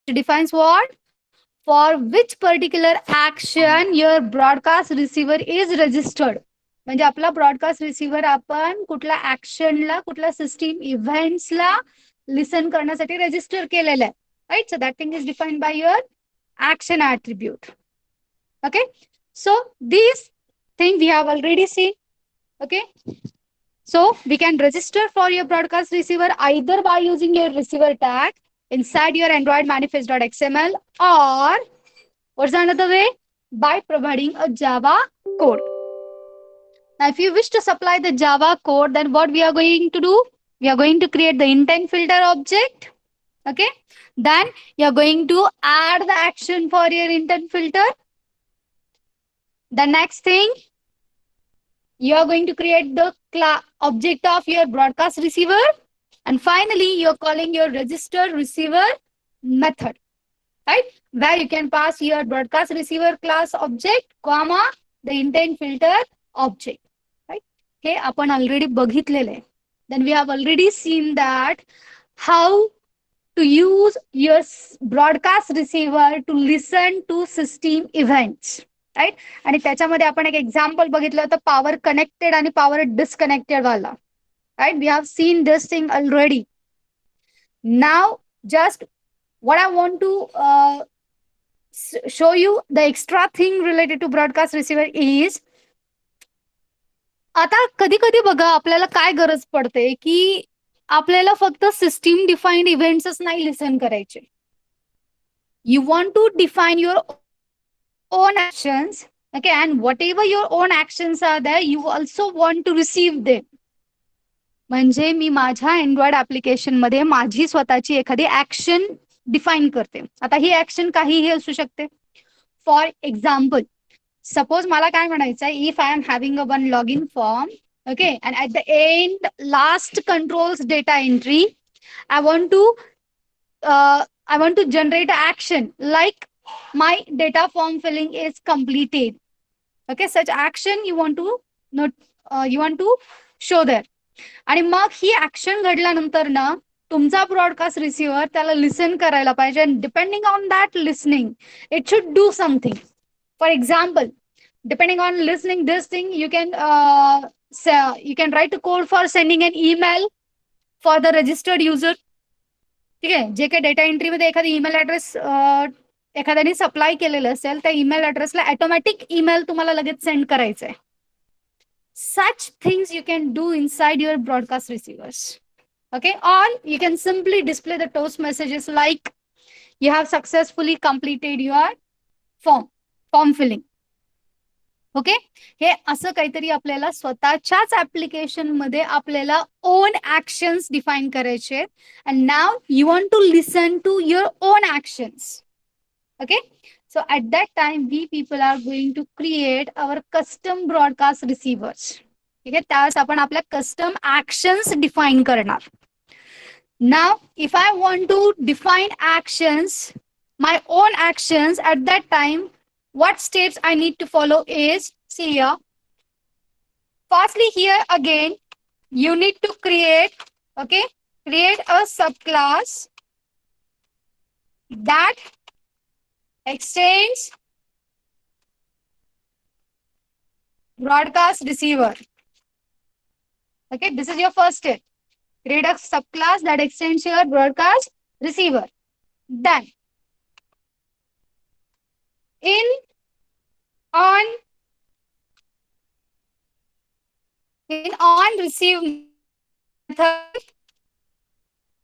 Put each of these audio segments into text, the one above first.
defines what? For which particular action your broadcast receiver is registered. म्हणजे आपला broadcast receiver आपण कुठल्या ऍक्शनला, कुठल्या सिस्टीम इव्हेंट्सला लिसन करण्यासाठी रजिस्टर केलेलं आहे. Right. So that thing is defined by your action attribute. Okay. So these thing we have already seen. Okay. So we can register for your broadcast receiver either by using your receiver tag inside your Android manifest.xml, or what's another way? By providing a Java code. Now, if you wish to supply the Java code, then what we are going to do? We are going to create the intent filter object. Okay. Then you are going to add the action for your intent filter. The next thing, you are going to create the object of your broadcast receiver. And finally, you're calling your register receiver method, right? Where you can pass your broadcast receiver class object, comma, the intent filter object, right? Okay, आपण already बघितलेले आहे. Then we have already seen that how to use your broadcast receiver to listen to system events. Right. आणि त्याच्यामध्ये आपण एक example बघितलं होतं, power connected आणि पॉवर डिस्कनेक्टेड वाला. Right. We have seen this thing already. Now just what I want to show you the extra thing related to broadcast receiver is, आता कधी कधी बघा आपल्याला काय गरज पडते की आपल्याला फक्त सिस्टीम डिफाईन्ड इव्हेंट्सच नाही लिसन करायचे. You want to define your own actions, okay, and whatever your own actions are there, you also want to receive them. म्हणजे मी माझ्या अँड्रॉइड ऍप्लिकेशन मध्ये माझी स्वतःची एखादी ऍक्शन डिफाईन करते. आता ही ऍक्शन काहीही असू शकते. फॉर एक्झाम्पल, सपोज मला काय म्हणायचं आहे, if I am having a one log in form, okay, and at the end last controls data entry, I want to generate action like my data form filling is completed. Okay, such action you want to not you want to show there. आणि मग ही action घडल्यानंतर ना तुमचा broadcast receiver त्याला listen करायला पाहिजे. And depending on that listening it should do something. For example, depending on listening this thing you can write a code for sending an email for the registered user. ठीक आहे. जे काही data एंट्रीमध्ये एखादी email address एखाद्याने supply केलेलं असेल, त्या email ऍड्रेसला automatic email तुम्हाला लगेच सेंड करायचं आहे. Such things you can do inside your broadcast receivers. Okay, or you can simply display the toast messages like you have successfully completed your form filling. Okay, हे असं काहीतरी आपल्याला स्वतःच्याच application मध्ये आपल्याला ओन ऍक्शन्स डिफाईन करायचे आहेत. And now you want to listen to your own actions. Okay, so at that time we people are going to create our custom broadcast receivers. ठीक आहे, त्यावेळेस आपण आपल्या कस्टम ऍक्शन्स डिफाईन करणार. Now if I want to define actions, my own actions, at that time what steps I need to follow is, see here. Firstly, here again, you need to create, okay, create a subclass that extends broadcast receiver. Okay, this is your first step. Create a subclass that extends your broadcast receiver. Then, on receive method,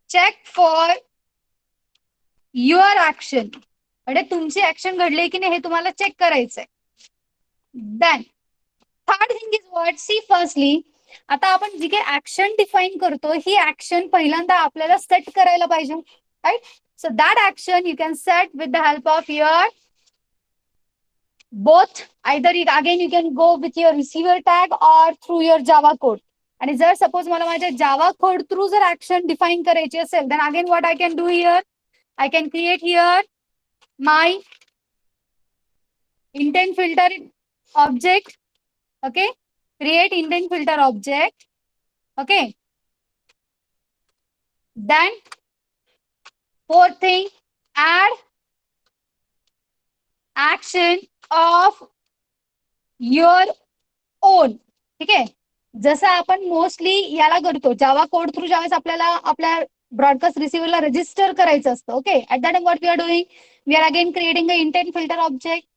check for your action. म्हणजे तुमची action घडली की नाही हे तुम्हाला check करायचंय. Then third thing is what, see firstly आता आपण जी काही ऍक्शन डिफाईन करतो ही ऍक्शन पहिल्यांदा आपल्याला सेट करायला पाहिजे. Right. So that action you can set with the help of your both. Either again you can go with your receiver tag or through your Java code. आणि जर suppose मला माझ्या Java code through जर action define करायची असेल, then again what I can do here, I can create here my intent filter object. Okay, create intent filter object. Okay, then fourth thing, add action of your own. ठीक आहे. जसं आपण mostly याला करतो Java code through ज्यावेळेस आपल्याला आपल्या broadcast रिसिव्हरला register करायचं असतं. Okay, at that time what we are doing, we are again creating a intent filter object,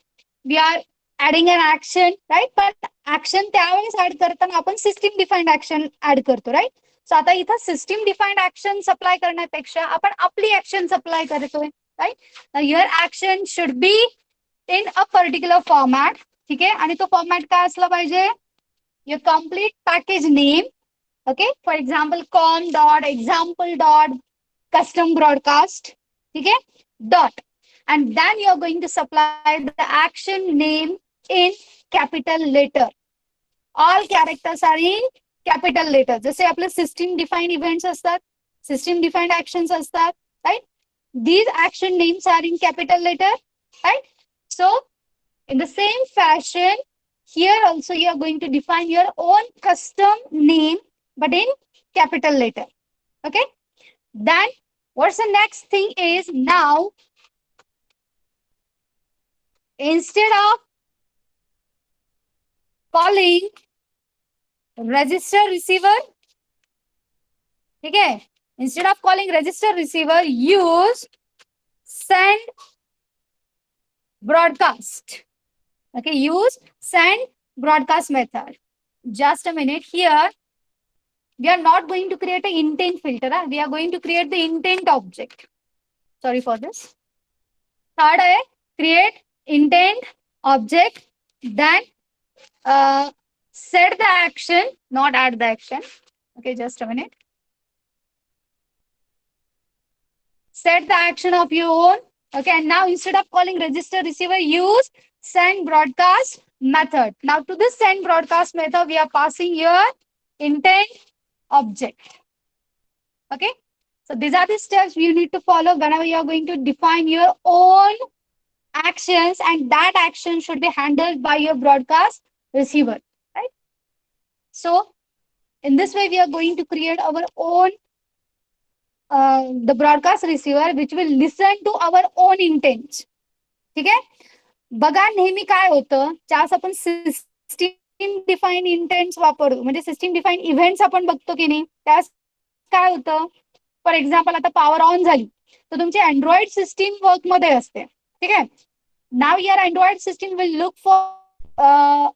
we are adding an action, right. पण ऍक्शन त्यावेळेस ऍड करताना आपण सिस्टीम डिफाईन्ड ऍक्शन ऍड करतो, राईट. सो आता इथं system defined action supply करण्यापेक्षा आपण आपली ऍक्शन सप्लाय करतोय, right. Your action should be in a particular format. ठीक आहे, आणि तो फॉर्मॅट काय असला पाहिजे, your complete package name. Okay, for example com dot example dot custom broadcast. Okay, dot, and then you're going to supply the action name in capital letter. All characters are in capital letter. जसे आपले system defined events असतात, system defined actions असतात, right. These action names are in capital letter, right. So in the same fashion, here also you are going to define your own custom name, but in capital letter. Okay. Then what's the next thing is, now instead of calling register receiver, okay, instead of calling register receiver, use send broadcast. Okay, use send broadcast method. Just a minute. Here we are not going to create an intent filter. We are going to create the intent object. Sorry for this. Third is create intent object, then set the action, not add the action. Okay, just a minute. Set the action of your own. Okay, and now instead of calling register receiver, use send broadcast method. Now to this send broadcast method, we are passing your intent object. Okay, so these are the steps you need to follow whenever you are going to define your own actions, and that action should be handled by your broadcast receiver, right. So in this way we are going to create our own the broadcast receiver which will listen to our own intents. ठीक आहे. बघा नेहमी काय होतं, ज्यावेळेस आपण system define intends वापरतो, म्हणजे सिस्टीम डिफाईन इव्हेंट्स आपण बघतो की नाही, त्यास काय होतं, फॉर एक्झाम्पल आता पॉवर ऑन झाली तर तुमची अँड्रॉइड सिस्टीम वर्क मध्ये असते. ठीक आहे. Now your android system will look for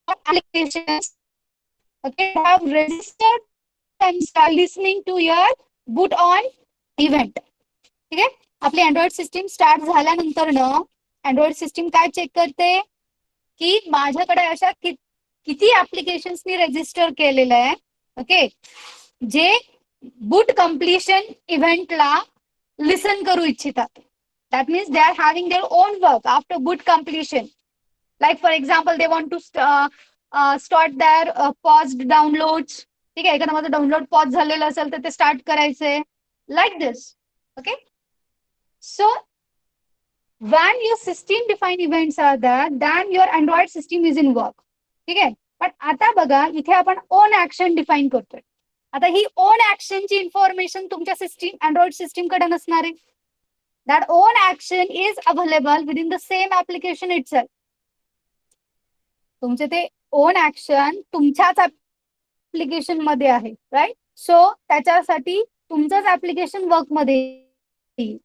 applications, okay, have registered and start listening to your boot on event. ठीक आहे. आपली अँड्रॉइड सिस्टीम स्टार्ट झाल्यानंतर न अँड्रॉइड सिस्टीम काय चेक करते की माझ्याकडे अशा किती ऍप्लिकेशन्स मी रजिस्टर केलेलं आहे, ओके, जे बूट कम्प्लिशन इव्हेंटला लिसन करू इच्छितात. That means they are having their own work after boot completion. Like for example they want to start their paused downloads. ठीक आहे, एखादा माझं डाउनलोड पॉज झालेलं असेल तर ते स्टार्ट करायचंय, like this. Okay, so when your system defined events are there, then your Android system is in work. ठीक आहे. पण आता बघा इथे आपण ओन ऍक्शन डिफाईन करतोय. आता ही ओन ऍक्शनची इन्फॉर्मेशन तुमच्या सिस्टीम अँड्रॉइड सिस्टीम कडे नसणार आहे. That own action is available with in the same application itself. तुमचे ते ओन ऍक्शन तुमच्याच ऍप्लिकेशन मध्ये आहे, राईट. सो त्याच्यासाठी तुमचंच ऍप्लिकेशन वर्क मध्ये येईल.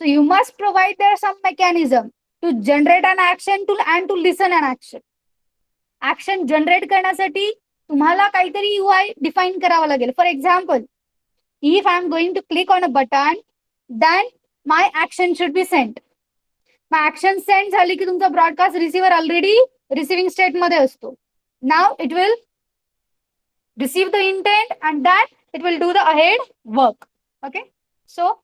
So you must provide there some mechanism to generate an action and to listen an action. Action generate करण्यासाठी तुम्हाला काहीतरी UI define करावं लागेल. For example, if I am going to click on a button, then my action should be sent. My action send झाली की तुमचा broadcast receiver already receiving state मध्ये असतो. Now it will receive the intent and then it will do the ahead work. Okay, so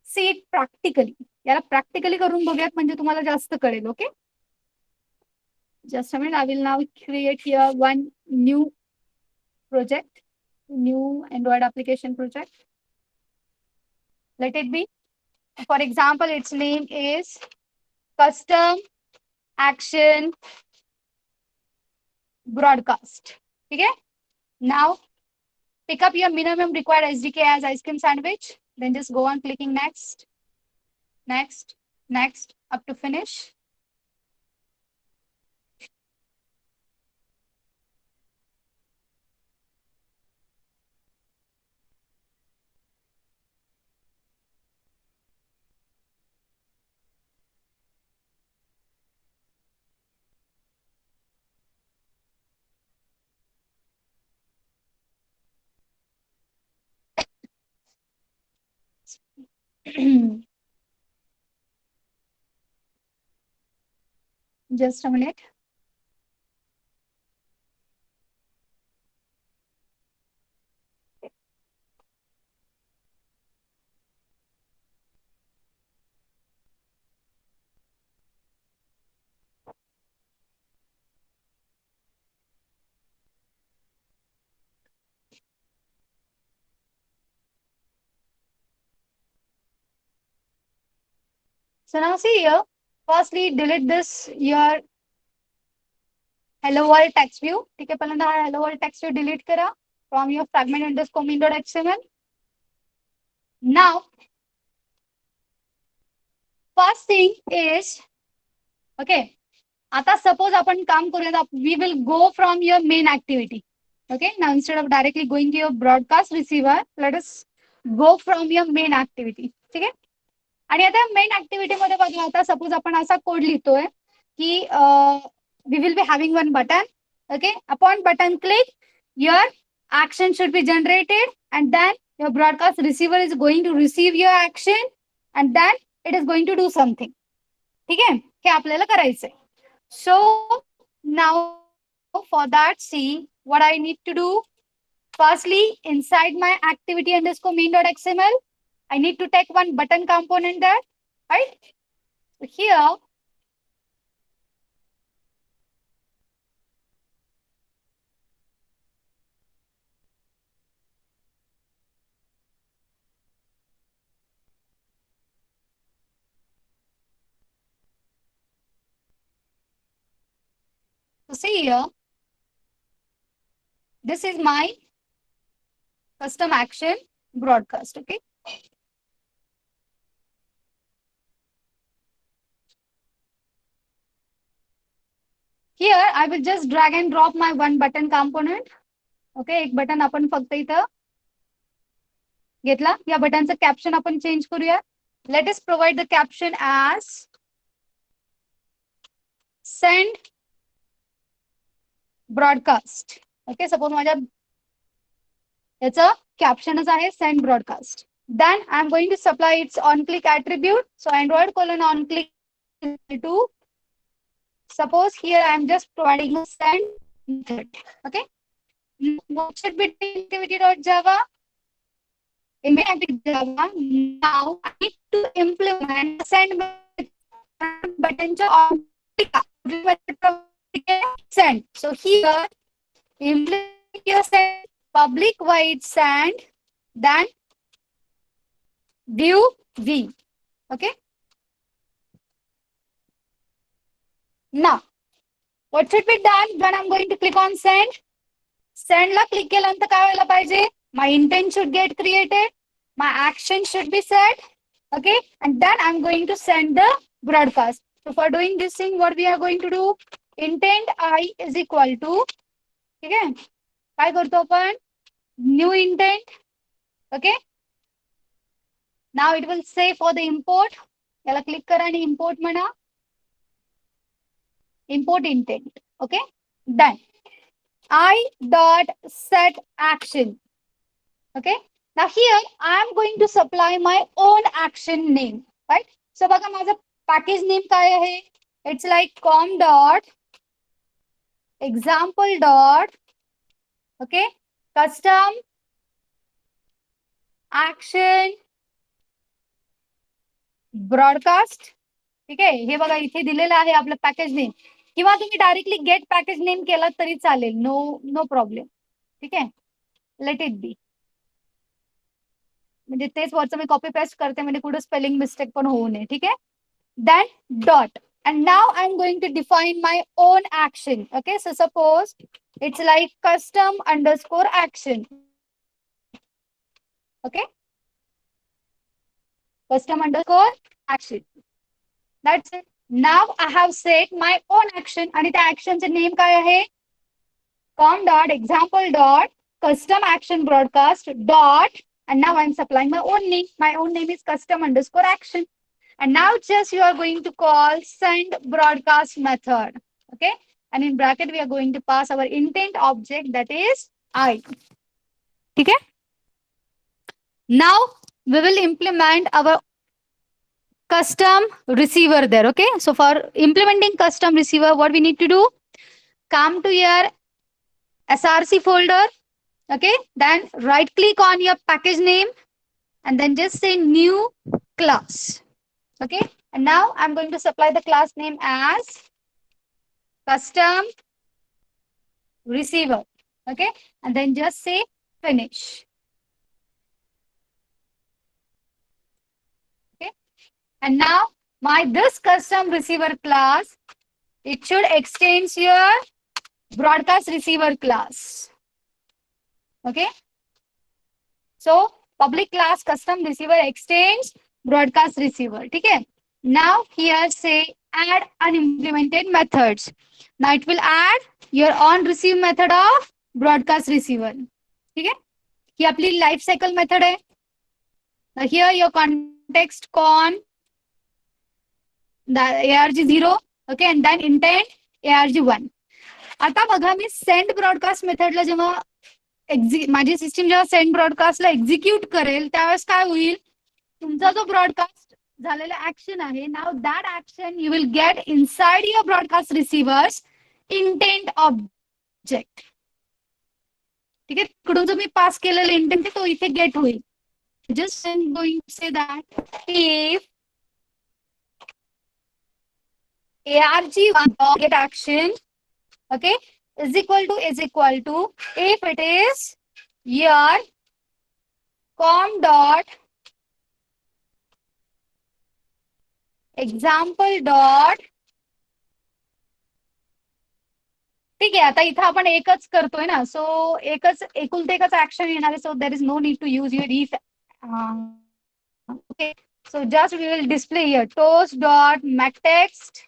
see it practically. याला practically करून बघूयात म्हणजे तुम्हाला जास्त कळेल. Okay, just a minute. I will now create here one new project, new Android application project. Late it B, for example it's name is custom action broadcast. ठीक आहे. Now pick up your minimum required SDK as ice cream sandwich, then just go on clicking next. next, up to finish. Just a minute. So now see here, firstly delete this your hello world text view. ठीक है, पहिल्यांदा हा hello world text view delete करा from your fragment underscore main.xml. Now, first thing is, okay, आता suppose आपण काम करूया, we will go from your main activity. Okay, now instead of directly going to your broadcast receiver, let us go from your main activity. ठीक आहे, आणि आता main activity मध्ये बघा, आता सपोज आपण असा कोड लिहितोय की we will be having one button. Okay, upon button click your action should be generated and then your broadcast receiver is going to receive your action and then it is going to do something. ठीक आहे, हे आपल्याला करायचंय. So now for that see what I need to do. Firstly, inside my activity underscore main.xml, I need to take one button component there, right? So here, so see here, this is my custom action broadcast, okay? Here, I will just drag and drop my one button component. Okay, एक button आपण फक्त इथं घेतला. या बटनचं caption आपण change करूया. Let us provide the caption as send broadcast. Okay, suppose माझ्या याचं कॅप्शनच आहे send broadcast. Then I'm going to supply its on-click attribute. So Android colon on-click to, suppose here I'm just providing a send method. Okay. What should be activity.java? In my activity Java, now I need to implement send button on send. So here implement your send public void send, then view v. Okay. Now, what should be done when I'm going to click on send? Send La click केल्यानंतर काय व्हायला पाहिजे? My intent should get created. My action should be set. Okay. And then I'm going to send the broadcast. So for doing this thing, what we are going to do? Intent I is equal to, ठीक आहे, काय करतो आपण? New intent. Okay. Now it will say for the import. याला click करा आणि import म्हणा. Import intent. Okay. Done. I dot set action. Okay. Now here I am going to supply my own action name. Right. So बघा माझा package name काय आहे? It's like com dot example dot, okay, custom action broadcast. ठीक आहे, हे बघा इथे दिलेलं आहे आपलं पॅकेज नेम, किंवा तुम्ही डायरेक्टली गेट पॅकेज नेम केला तरी चालेल. No problem. ठीक आहे, लेट इट बी. म्हणजे तेच वरचं मी कॉपी पेस्ट करते, म्हणजे कुठे स्पेलिंग मिस्टेक पण होऊ नये. ठीक आहे. Then dot, and now I'm going to define my own action. Okay, so suppose it's like custom underscore action. Okay, custom underscore action. That's it. Now I have set my own action आणि त्या actionचे name काय आहे? com dot example dot custom action broadcast dot, and now I'm supplying my own name. My own name is custom underscore action. And now just you are going to call send broadcast method. Okay. And in bracket, we are going to pass our intent object, that is I. Okay. Now we will implement our custom receiver there. Okay. So for implementing custom receiver, what we need to do? Come to your SRC folder. Okay. Then right click on your package name and then just say new class. Okay. And now I'm going to supply the class name as custom receiver. Okay. And then just say finish. Okay. And now this custom receiver class, it should extend your broadcast receiver class. Okay. So public class custom receiver extends broadcast receiver. Okay. Now here say add unimplemented methods. Now it will add your on receive method of broadcast receiver. Okay. ही आपली life cycle method आहे. Here your context con arg0. Okay. And then intent arg1. आता बघा मी send broadcast मेथडला जेव्हा माझी system जेव्हा send ब्रॉडकास्टला execute करेल त्यावेळेस काय होईल, तुमचा जो ब्रॉडकास्ट झालेला ऍक्शन आहे, now that action you will get inside your broadcast receivers intent object. ठीक आहे. तिकडून जो मी पास केलेला इंटेंट आहे तो इथे गेट होईल. Just I am going to say that if arg1 get action, okay, is equal to if it is your com dot example dot. ठीक आहे. आता इथं आपण एकच करतोय ना, सो एकुलते एकच ऍक्शन येणार आहे. So there is no need to use your if. Okay. So just we will display here toast dot make text.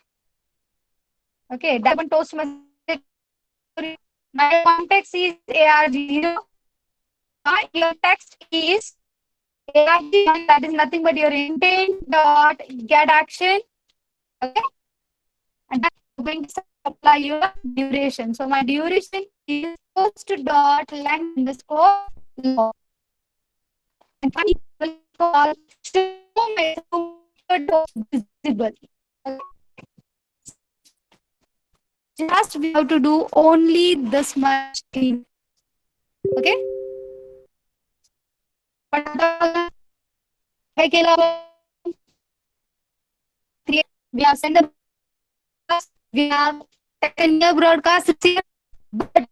Okay. that पण टोस्ट मध्ये my context is arg0. Your text is arg1, that is nothing but your intent dot get action. Okay. And then I'm going to supply your duration. So my duration is post dot length underscore log. And I will call show method visible. Okay. Just we have to do only this much thing. Okay. But we have sent the we have taken your broadcast receiver, but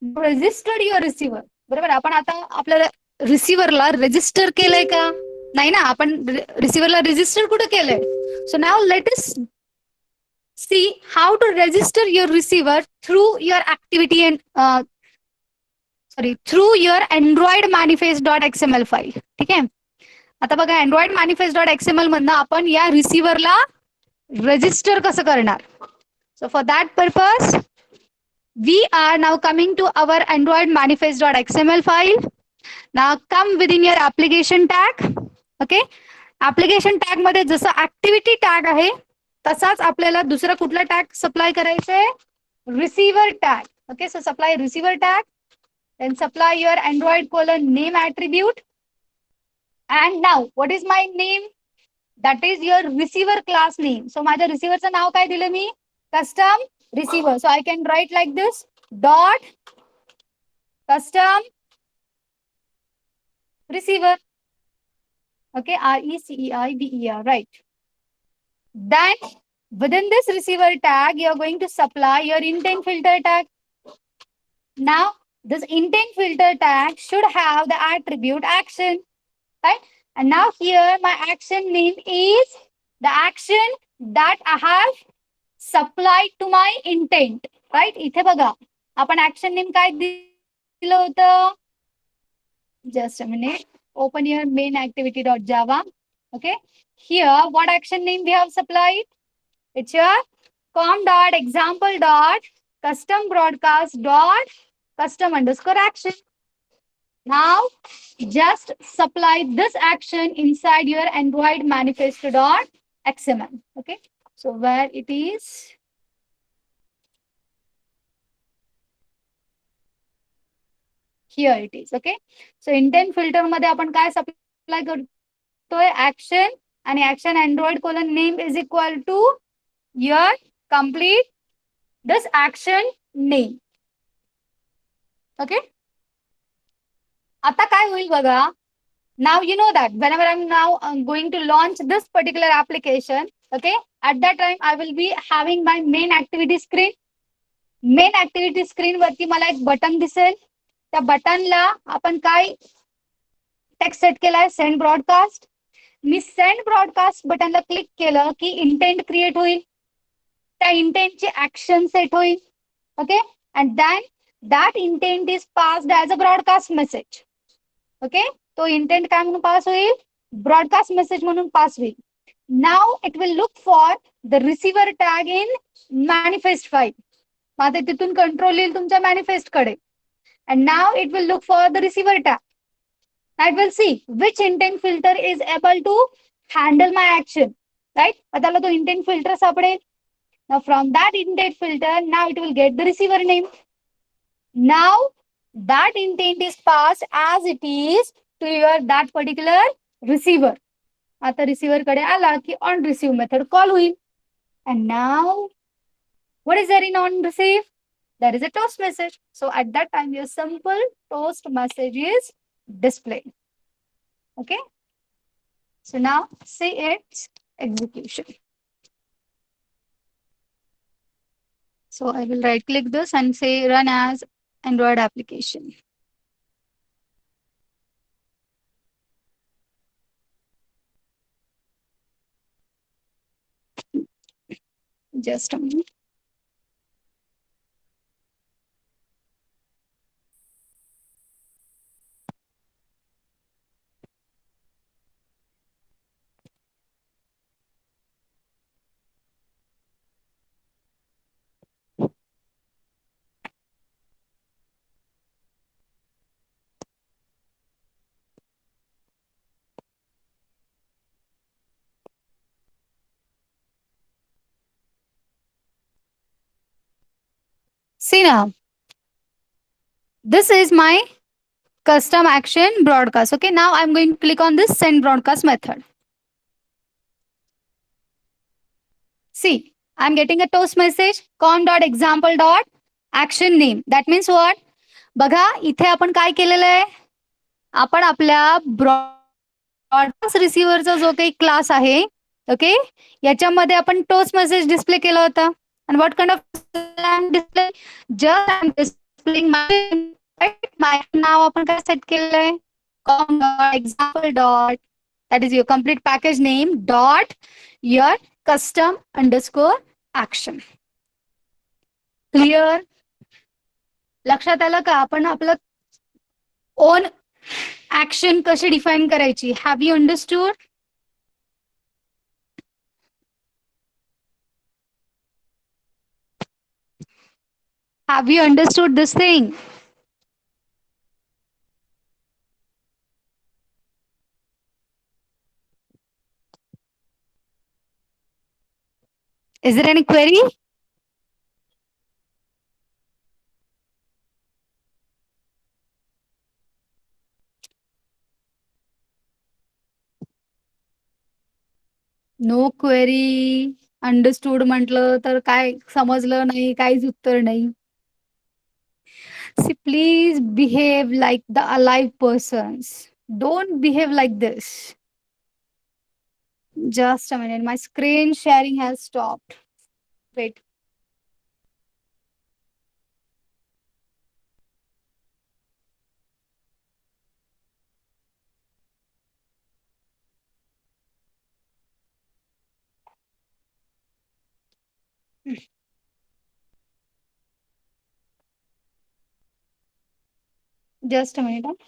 registered your receiver. बरोबर. आपण आता आपल्या रिसिव्हरला register केलंय का? नाही ना. आपण रिसिव्हरला register कुठे केलंय? So now let us see how to register your receiver through your activity and through your android manifest.xml file. ठीक आहे. आता बघा android manifest.xml मधनं आपण या रिसिव्हरला रजिस्टर कसं करणार. So for that purpose we are now coming to our android manifest.xml file. Now come within your application tag. Okay. application tag मध्ये जसं activity tag आहे तसाच आपल्याला दुसरा कुठला टॅग सप्लाय करायचंय, receiver tag. Okay. So supply receiver tag, then supply your android colon name attribute. And now what is my name, that is your receiver class name. So माझ्या रिसिव्हरचं नाव काय दिलं मी, custom receiver. So I can write like this dot custom receiver. Okay. RECEIVER, right. Then within this receiver tag, you are going to supply your intent filter tag. Now this intent filter tag should have the attribute action, right? And now here my action name is the action that I have supplied to my intent, right? इथे बघा आपण action name काय दिलं होतं. Just a minute. Open your main activity.java. Okay. Here, what action name we have supplied? It's your com dot example dot custom broadcast dot custom underscore action. Now, just supply this action inside your Android manifest dot XML. Okay. So where it is, here it is. Okay. So intent filter मध्ये आपण काय supply करतोय? Action आणि action Android colon name is equal to your complete this action name. Okay. आता काय होईल बघा. Now you know that whenever I'm now going to launch this particular application, okay, at that time I will be having my main activity screen. Main activity screen वरती मला एक button दिसेल. त्या बटनला आपण काय टेक्स्ट सेट केलाय? Send broadcast. मी सेंड ब्रॉडकास्ट बटनला क्लिक केलं की इंटेंट क्रिएट होईल. त्या इंटेंटची ऍक्शन सेट होईल. Okay. And then that intent is passed as a broadcast message. Okay. तो इंटेंट काय म्हणून पास होईल? ब्रॉडकास्ट मेसेज म्हणून पास होईल. Now it will look for the receiver tag in manifest file. आता तिथून कंट्रोल येईल तुमच्या मॅनिफेस्ट कडे. And now it will look for the receiver tag. It will see which intent filter is able to handle my action. Right? आता तो intent filter सापडेल. Now from that intent filter, now it will get the receiver name. Now that intent is passed as it is to your that particular receiver. आता receiver कडे आला की on receive method call होईल. And now what is there in on receive? There is a toast message. So at that time, your simple toast message is displayed. Okay. So now see its execution. So I will right click this and say run as Android application. Just a minute. See now, this is my custom action broadcast. Okay, now I'm going to click on this send broadcast method. See, I'm getting a toast message com.example.action name. That means what? बघा इथे आपण काय केलेलं आहे? आपण आपल्या broadcast रिसिव्हरचा जो काही क्लास आहे, ओके, याच्यामध्ये आपण टोस्ट मेसेज डिस्प्ले केला होता. आणि what kind of display? Just I am displaying my now आपण काय सेट केलेलं आहे? Com dot example dot that is your complete package name dot your custom underscore action. Clear? लक्षात आलं का? आपण आपलं ओन ऍक्शन कशी डिफाईन करायची? Have you understood? Have you understood this thing? Is there any query? No query. Understood म्हटलं तर काय समजलं नाही, काहीच उत्तर नाही. See, please behave like the alive persons. Don't behave like this. Just a minute. My screen sharing has stopped. Wait. Just a minute.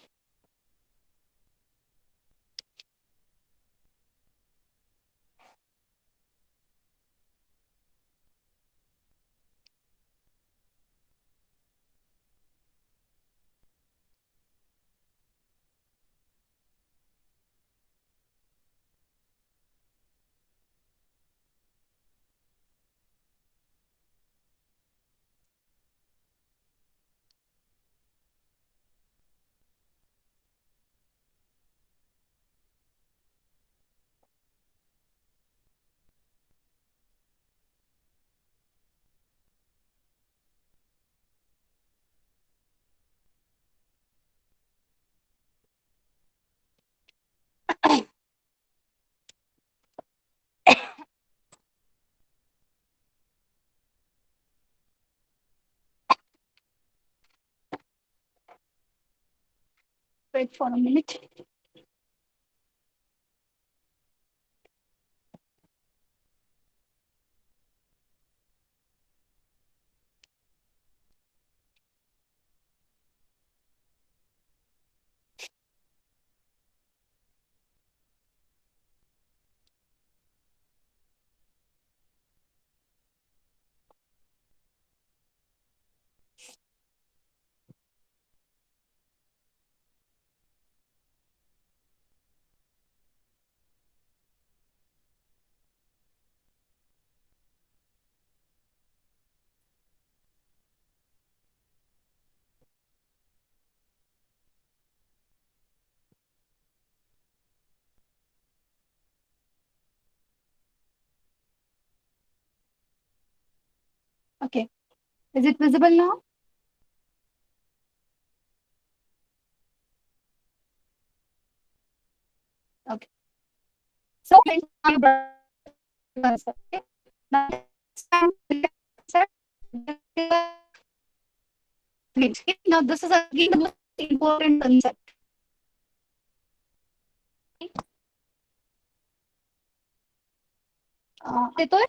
Wait for a minute. Okay. Is it visible now? Okay. So okay. Now this is again the most important concept. येतोय?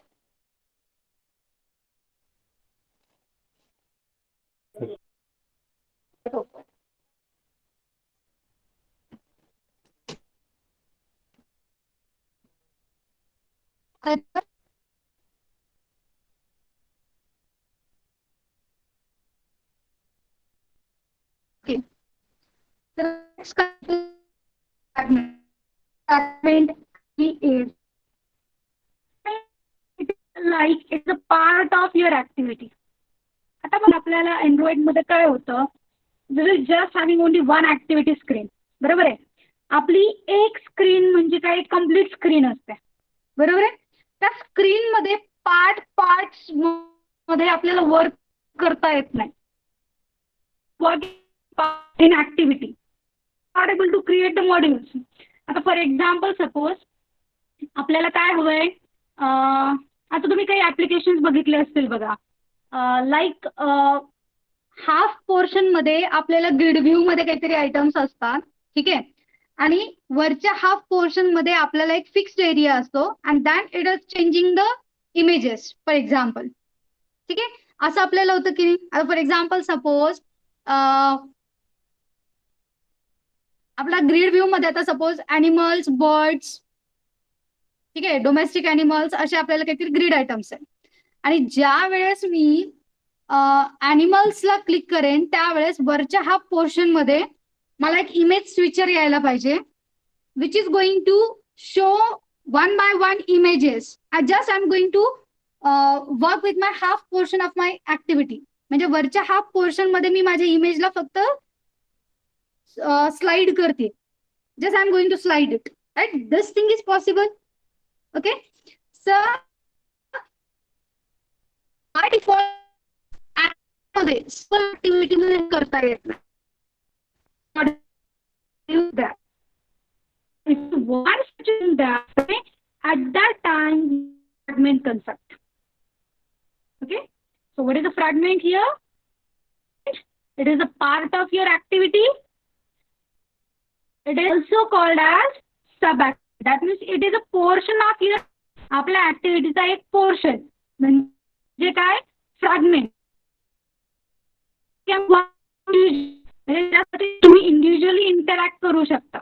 Okay. The next fragment. Fragment is like it's a part of your activity. आता पण आपल्याला Android मध्ये काय होतं, this is just having only one activity screen. बरोबर आहे. आपली एक स्क्रीन म्हणजे काय, कम्प्लीट स्क्रीन असते. बरोबर आहे. त्या स्क्रीन मध्ये पार्ट्स मध्ये आपल्याला वर्क करता येत नाही. Work in activity not able to create the modules. आता फॉर एक्झाम्पल सपोज आपल्याला काय हवंय, आता तुम्ही काही ऍप्लिकेशन बघितले असतील बघा, लाईक हाफ पोर्शन मध्ये आपल्याला ग्रिड व्ह्यू मध्ये काहीतरी आयटम्स असतात, ठीक आहे, आणि वरच्या हाफ पोर्शन मध्ये आपल्याला एक फिक्स्ड एरिया असतो and then it is changing the images for example. ठीक आहे, असं आपल्याला होतं की आता फॉर एक्झाम्पल सपोज आपला ग्रिड व्ह्यू मध्ये आता सपोज ॲनिमल्स, बर्ड्स, ठीक आहे, डोमेस्टिक ॲनिमल्स असे आपल्याला काहीतरी ग्रिड आयटम्स आहेत. आणि ज्या वेळेस मी ॲनिमल्सला क्लिक करेन त्यावेळेस वरच्या हाफ पोर्शन मध्ये मला एक इमेज स्विचर यायला पाहिजे, which is going to show one by one images. Just I am going to work with my half portion of my activity. म्हणजे वरच्या हाफ पोर्शन मध्ये मी माझ्या इमेजला फक्त स्लाइड करते. Just I am going to slide it. Right, this thing is possible. Okay, sir by default activity मध्ये करता येत नाही. That if you want to do that, okay, at that time fragment concept. Okay, so what is the fragment here? It is a part of your activity. It is also called as sub-activity. That means it is a portion of your आपल्या ऍक्टिव्हिटीचा एक portion म्हणजे काय, fragment. तुम्ही individually interact करू शकता.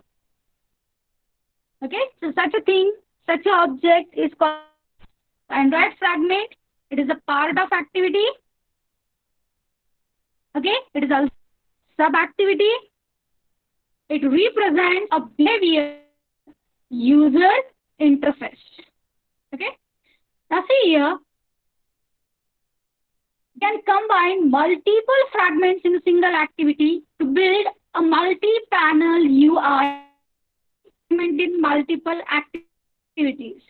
Okay, so such a thing, such an object is called Android fragment. It is a part of activity. Okay, it is also sub-activity. It represents a behavior user interface. Okay, now see here, you can combine multiple fragments in a single activity to build a multi-panel UI in multiple activities.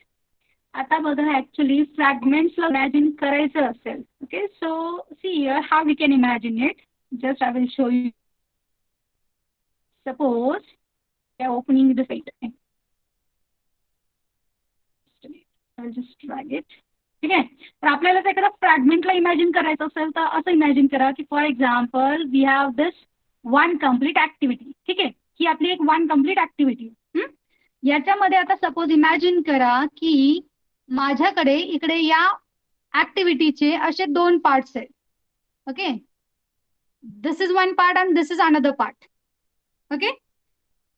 आता बघा, actually fragments imagine करायचं असेल, okay, so see here how we can imagine it. Just I will show you. Suppose I opening the site. I just drag it. ठीक आहे, तर आपल्याला एखादा फ्रॅगमेंटला imagine करायचं असेल तर असं इमॅजिन करा की for example we have this one complete activity. ठीक आहे, ही आपली एक वन कम्प्लीट ऍक्टिव्हिटी. याच्यामध्ये आता सपोज इमॅजिन करा की माझ्याकडे इकडे या ऍक्टिव्हिटीचे असे दोन पार्ट्स आहेत. Okay, this is one part and this is another part. Okay,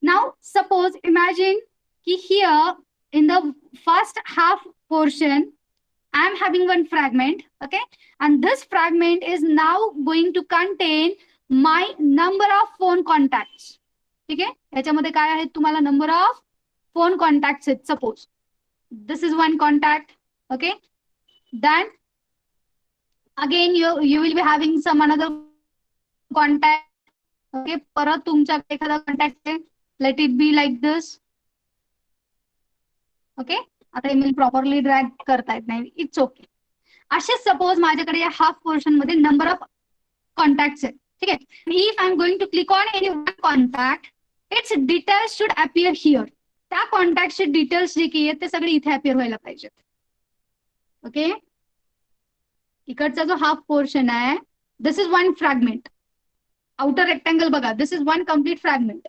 now suppose imagine की here in the first half portion I am having one fragment. Okay, and this fragment is now going to contain my number of phone contacts. ठीक आहे, याच्यामध्ये काय आहेत तुम्हाला number of phone contacts आहेत. Suppose this is one contact. Okay, then again you will be having some another contact. Okay, परत तुमच्याकडे एखादा कॉन्टॅक्ट आहे. Let it be like this. Okay, आता ईमेल प्रॉपरली ड्रॅग करता येत नाही, इट्स ओके. असे सपोज माझ्याकडे या हाफ पोर्शन मध्ये नंबर ऑफ कॉन्टॅक्ट्स आहेत. ठीक आहे, if I am going to click on any one contact, its details should appear here. त्या कॉन्टॅक्टचे डिटेल्स जे की आहेत ते सगळे इथे अपियर व्हायला पाहिजेत. ओके, इकडचा जो हाफ पोर्शन आहे, this is one fragment. Outer rectangle बघा, this is one complete fragment.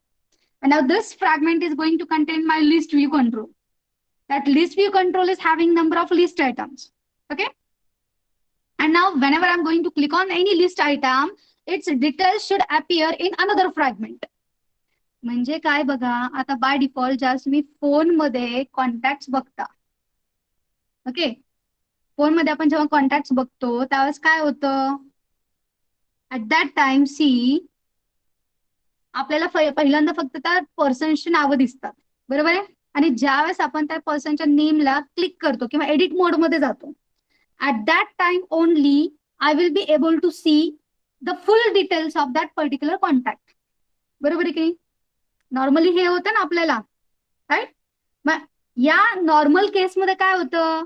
And now this fragment is going to contain my list view control. That list view control is having number of list items. Okay, and now whenever I'm going to click on any list item, its details should appear in another fragment. म्हणजे काय बघा, आता by default just me phone मध्ये contacts बघता. Okay, phone मध्ये आपण जेव्हा contacts बघतो त्यावेळेस काय होतं, ऍट दॅट टाइम सी आपल्याला पहिल्यांदा फक्त त्या पर्सनची नावं दिसतात. बरोबर आहे, आणि ज्यावेळेस आपण त्या पर्सनच्या नेमला क्लिक करतो किंवा एडिट मोड मध्ये जातो, at that time only I will be able to see the full details of that particular contact. बरोबर आहे की नॉर्मली हे होतं ना आपल्याला, राईट. मग या नॉर्मल केसमध्ये काय होतं,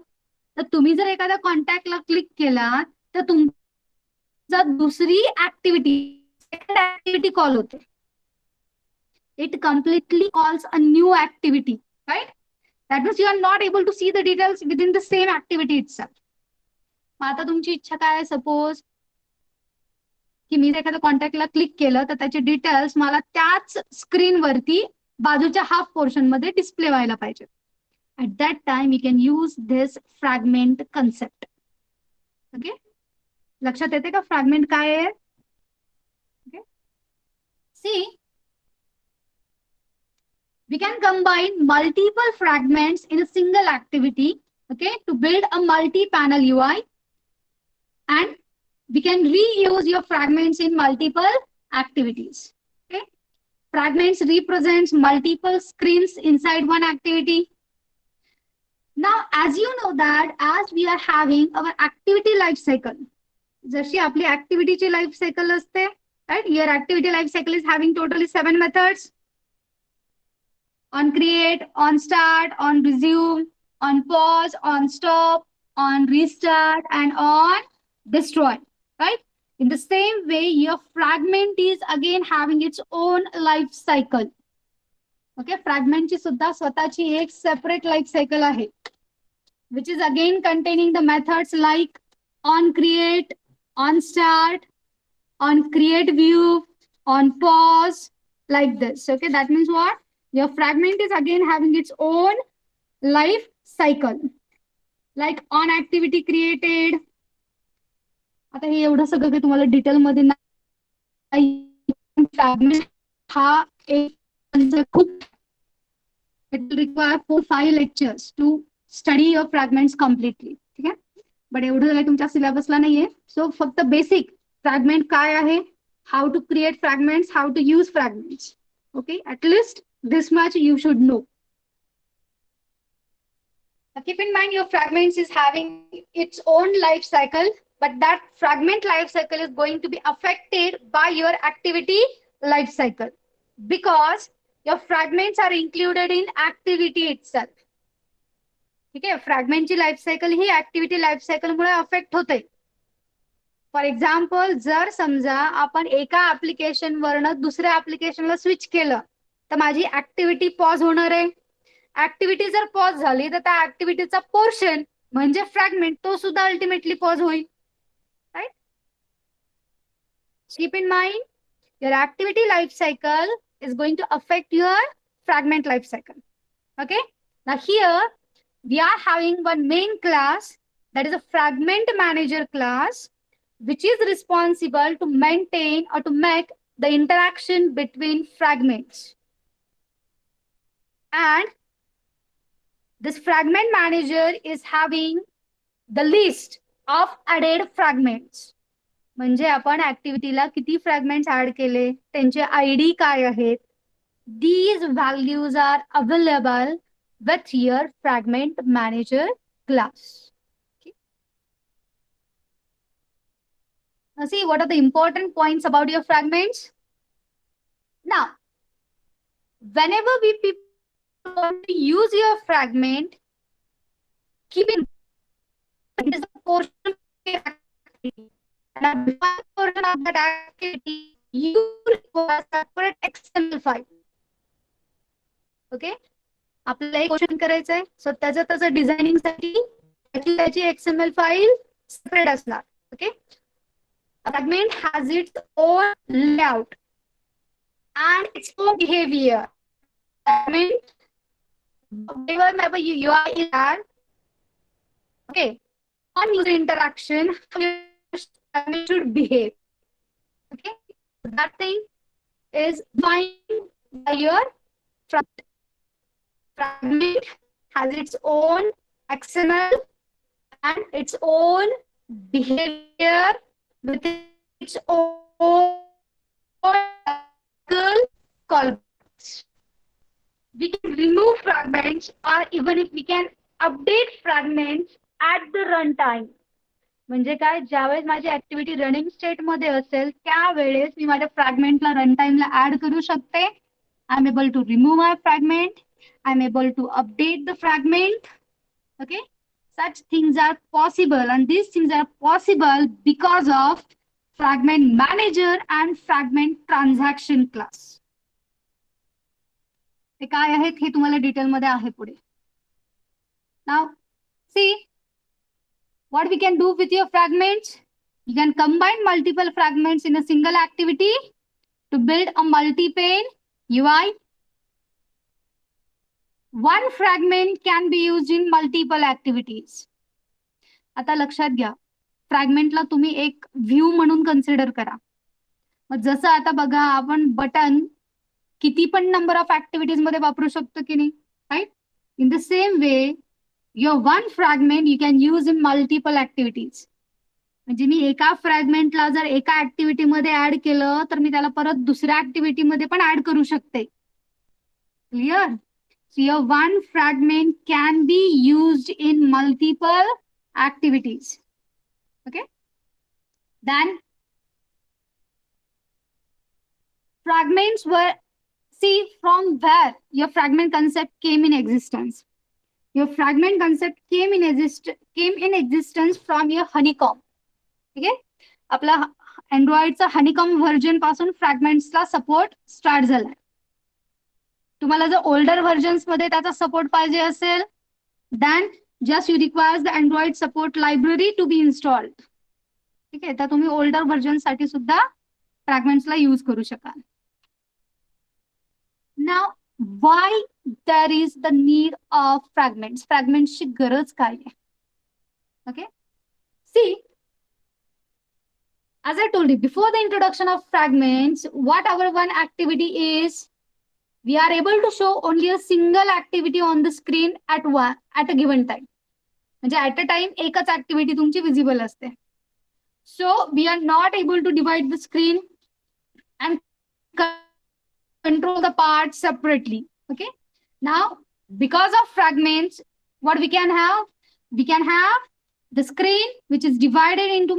तर तुम्ही जर एखाद्या कॉन्टॅक्टला क्लिक केला तर तुमचा दुसरी ऍक्टिव्हिटी कॉल होते. It completely calls a new activity, right? That means you are not able to see the details within the same activity itself. आता तुमची इच्छा काय आहे, सपोज की मी एखाद्या कॉन्टॅक्टला क्लिक केलं तर त्याचे डिटेल्स मला त्याच स्क्रीनवरती बाजूच्या हाफ पोर्शन मध्ये डिस्प्ले व्हायला पाहिजे. At that time we can use this fragment concept. Okay, लक्षात येते का फ्रॅगमेंट काय आहे? Okay, see we can combine multiple fragments in a single activity, okay, to build a multi-panel UI, and we can reuse your fragments in multiple activities. Okay, fragments represents multiple screens inside one activity. Now, as you know that as we are having our activity life cycle, जशी आपली activity ची life cycle असते, right? Your activity life cycle is having totally 7 methods. On create, on start, on resume, on pause, on stop, on restart, and on destroy, right? In the same way, your fragment is again having its own life cycle. Okay, fragment ची सुद्धा स्वतःची एक separate life cycle आहे, which is again containing the methods like on create, on start, on create view, on pause, like this. Okay, that means what? Your fragment is again having its own life cycle, like on activity created. आता हे एवढं सगळं काही तुम्हाला detail मध्ये नाही. Fragment हा एक खूप, it will require 4-5 lectures to study your fragments completely. ठीक आहे, बट एवढं काही तुमच्या सिलेबसला नाहीये. सो फक्त बेसिक फ्रॅगमेंट काय आहे, how to create fragments, how to use fragments. Okay, at least this much you should know. Now keep in mind your fragments is having its own life cycle, but that fragment life cycle is going to be affected by your activity life cycle because your fragments are included in activity itself. ठीक आहे, fragment ची life cycle ही activity life cycle मुळे affect होते. For example, जर समजा आपण एका application वरनं दुसऱ्या ऍप्लिकेशनला स्विच केलं तर माझी ऍक्टिव्हिटी पॉज होणार आहे. ऍक्टिव्हिटी जर पॉज झाली तर त्या ऍक्टिव्हिटीचा पोर्शन म्हणजे फ्रॅगमेंट तो सुद्धा अल्टिमेटली पॉज होईल, right? Keep in mind your activity life cycle is going to affect your fragment life cycle. Okay. Now here we are having one main class, that is a fragment manager class, which is responsible to maintain or to make the interaction between fragments. And this fragment manager is having the list of added fragments. म्हणजे आपण ऍक्टिव्हिटीला किती fragments add केले, त्यांचे ID काय आहेत, these values are available with your fragment manager class. Okay. Now see what are the important points about your fragments. Now, whenever we people want to use your fragment, keep in mind it is a portion of your activity. And a defined portion of that activity, you require separate XML file. Okay. आपल्याला एक question करायचं आहे, सो त्याचं designing साठी त्याची XML file separate असणार. Okay. Fragment has its own layout and its own behavior. I mean, whenever UI is there, okay, on user interaction, how your fragment should behave. Okay, that thing is defined by your fragment. Fragment has its own XML and its own behavior with its own callbacks. We can remove fragments, or even if we can update fragments at the runtime. म्हणजे काय, ज्यावेळेस माझी activity running state मध्ये असेल त्यावेळेस मी माझ्या फ्रॅगमेंटला run टाइमला add करू शकते. I am able to remove my fragment. I am able to update the fragment. Okay, such things are possible, and these things are possible because of fragment manager and fragment transaction class. ते काय आहेत हे तुम्हाला detail मध्ये आहे पुढे. Now see what we can do with your fragments. You can combine multiple fragments in a single activity to build a multi-pane UI. One fragment can be used in multiple activities. आता लक्षात घ्या, फ्रॅगमेंटला तुम्ही एक view म्हणून consider करा. मग जसं आता बघा, आपण बटन किती पण नंबर ऑफ ऍक्टिव्हिटीज मध्ये वापरू शकतो की नाही, right? In the same way your one fragment you can use in multiple activities. म्हणजे मी एका फ्रॅगमेंटला जर एका ऍक्टिव्हिटी मध्ये ऍड केलं तर मी त्याला परत दुसऱ्या ऍक्टिव्हिटी मध्ये पण ऍड करू शकते. Clear? So your one fragment can be used in multiple activities. Okay. Then fragments were, see from where your fragment concept came in existence. Your fragment concept came in existence from your honeycomb. Okay. आपला Androidचा honeycomb version पासून fragments ला support start झालाय. तुम्हाला जर older versions मध्ये त्याचा support पाहिजे असेल, then just you requires the Android support library to be installed. ठीक आहे, तर तुम्ही ओल्डर व्हर्जन साठी सुद्धा फ्रॅगमेंट्सला यूज करू शकाल. Now why there is the need of fragments. फ्रॅगमेंट्सची गरज काय आहे? Okay, see as I told you before the introduction of fragments, what our one activity is, we are able to show only a single activity on the screen at a given time. म्हणजे at a time एकच activity तुमची visible असते. So we are not able to divide the screen and control the parts separately. Okay. Now, because of fragments, what we can have? We can have the screen which is divided into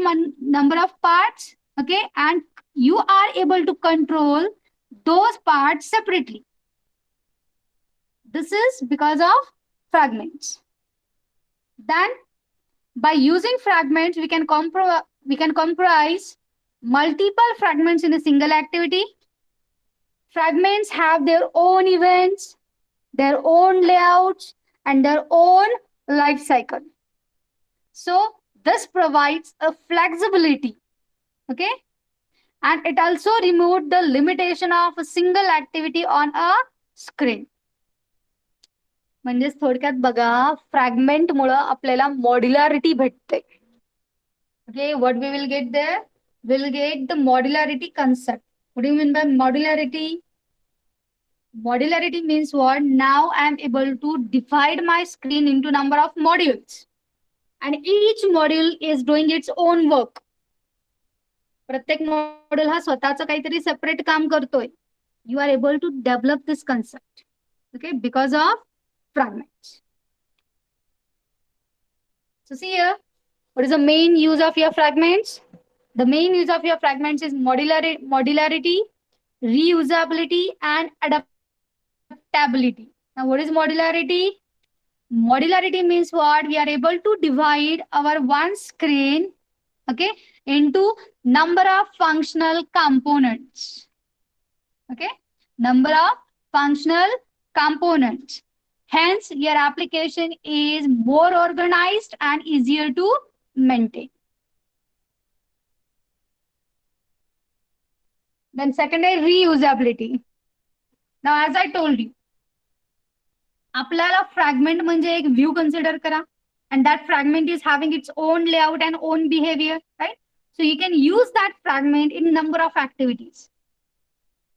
number of parts. Okay, and you are able to control those parts separately. This is because of fragments. Then by using fragments, we can comprise multiple fragments in a single activity. Fragments have their own events, their own layouts, and their own life cycle. So this provides a flexibility. Okay, and it also removed the limitation of a single activity on a screen. म्हणजेच थोडक्यात बघा, fragment मुळे आपल्याला मॉड्युलॅरिटी भेटते. Okay, what we will get there? We'll get the modularity concept. What do you mean by modularity? Modularity means what? Now I am able to divide my screen into number of modules, and each module is doing its own work. प्रत्येक module हा स्वतःचं काहीतरी separate काम करतोय. You are able to develop this concept, okay, because of fragments. So see here, what is the main use of your fragments? The main use of your fragments is modularity, reusability, and adaptability. Now, what is modularity? Modularity means what? We are able to divide our one screen, okay, into number of functional components. Okay, number of functional components. Hence, your application is more organized and easier to maintain. Then second is reusability. Now, as I told you, आपल्याला fragment म्हणजे एक view consider करा, and that fragment is having its own layout and own behavior, right? So you can use that fragment in number of activities.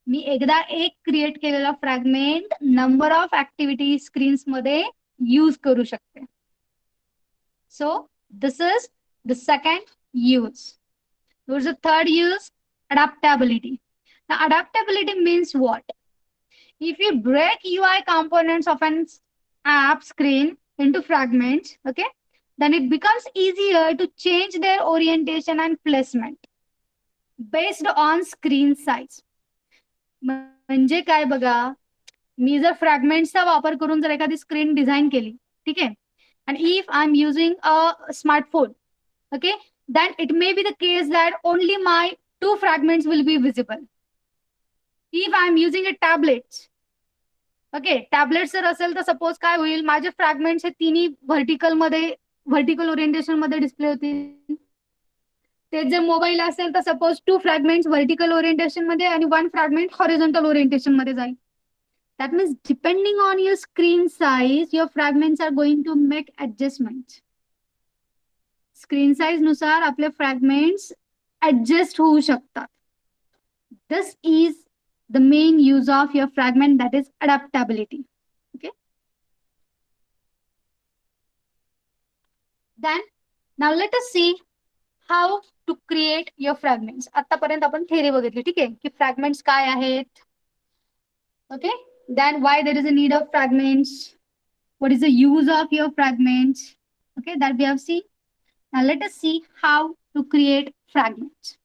मी एकदा एक create केलेला fragment number of activity screens मध्ये use करू शकते. So this is the second use. There is a third use, adaptability. Now, adaptability means what? If you break UI components of an app screen into fragments, okay, then it becomes easier to change their orientation and placement based on screen size. म्हणजे काय बघा, मी जर फ्रॅगमेंट्सचा वापर करून जर एखादी screen design केली, ठीक आहे, and if I'm using a smartphone, okay, then it may be the case that only my 2 fragments will be visible. If I'm using a tablet, okay, tablet जर असेल तर सपोज काय होईल, माझे फ्रॅगमेंट्स हे तिन्ही व्हर्टिकल ओरिएंटेशन मध्ये display होतील. ते जर मोबाईल असेल तर सपोज 2 फ्रॅगमेंट्स व्हर्टिकल ओरिएंटेशन मध्ये आणि 1 फ्रॅगमेंट हॉरिझॉन्टल ओरिएंटेशन मध्ये जाईल. That means depending on your screen size, your fragments are going to make adjustments. Screen size नुसार आपले fragments adjust होऊ शकतात. This is the main use of your fragment, that is adaptability. Okay. Then now let us see how to create your fragments. आतापर्यंत आपण theory बघितली, ठीक आहे, की फ्रॅगमेंट्स काय आहेत. Okay. Then why there is a need of fragments, what is the use of your fragments, okay, that we have seen. Now let us see how to create fragments.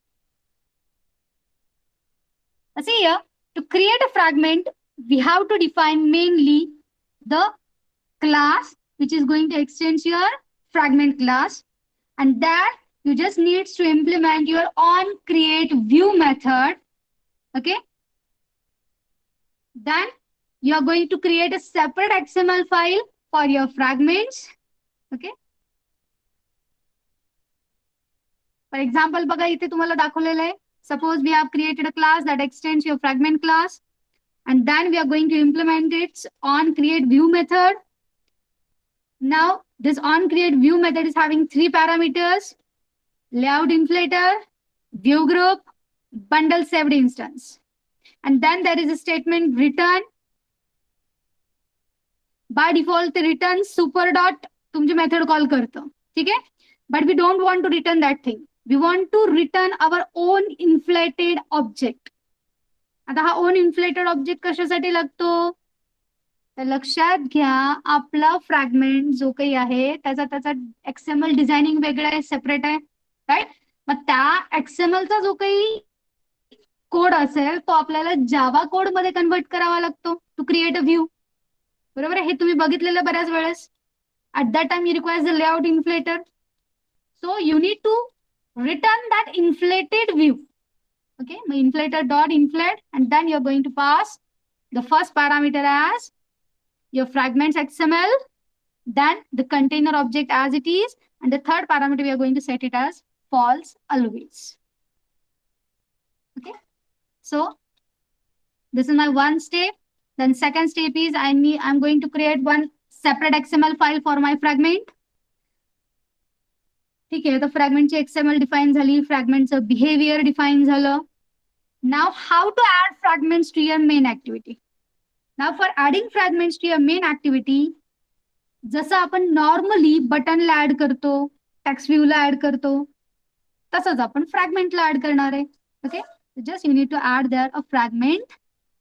See here, to create a fragment we have to define mainly the class which is going to extend your fragment class, and that you just need to implement your on create view method. Okay, then you are going to create a separate XML file for your fragments. Okay. For example, बघा इथे तुम्हाला दाखवलेलं आहे. Suppose we have created a class that extends your fragment class, and then we are going to implement its on create view method. Now, this on create view method is having 3 parameters: layout inflator, view group, bundle saved instance. And then there is a statement return. By default, the return super dot तुमची method call करतं, ठीक आहे. But we don't want to return that thing. We want to return our own inflated object. आता हा own inflated object कशासाठी लागतो, तर लक्षात घ्या, आपला फ्रॅगमेंट जो काही आहे त्याचा XML डिझायनिंग वेगळं आहे, सेपरेट आहे, राईट. मग त्या XMLचा जो काही कोड असेल तो आपल्याला जावा कोड मध्ये कन्वर्ट करावा लागतो टू क्रिएट अ व्ह्यू. बरोबर आहे, हे तुम्ही बघितलेलं बऱ्याच वेळेस. At that time you require the layout inflator, so you need to return that inflated view. Okay, inflator dot inflate, and then you're going to pass the first parameter as your fragments XML, then the container object as it is, and the third parameter we are going to set it as false always. Okay, so this is my one step. Then second step is I'm going to create one separate XML file for my fragment. ठीक आहे, तर फ्रॅगमेंटची XML define झाली, फ्रॅगमेंटचं behaviour define झालं. Now how to add fragments to your main activity. Now for adding fragments to your main activity, जसं आपण normally बटनला add करतो, text व्ह्यूला ऍड करतो, तसंच आपण फ्रॅगमेंटला ऍड करणार आहे. Okay, just you need to add there a fragment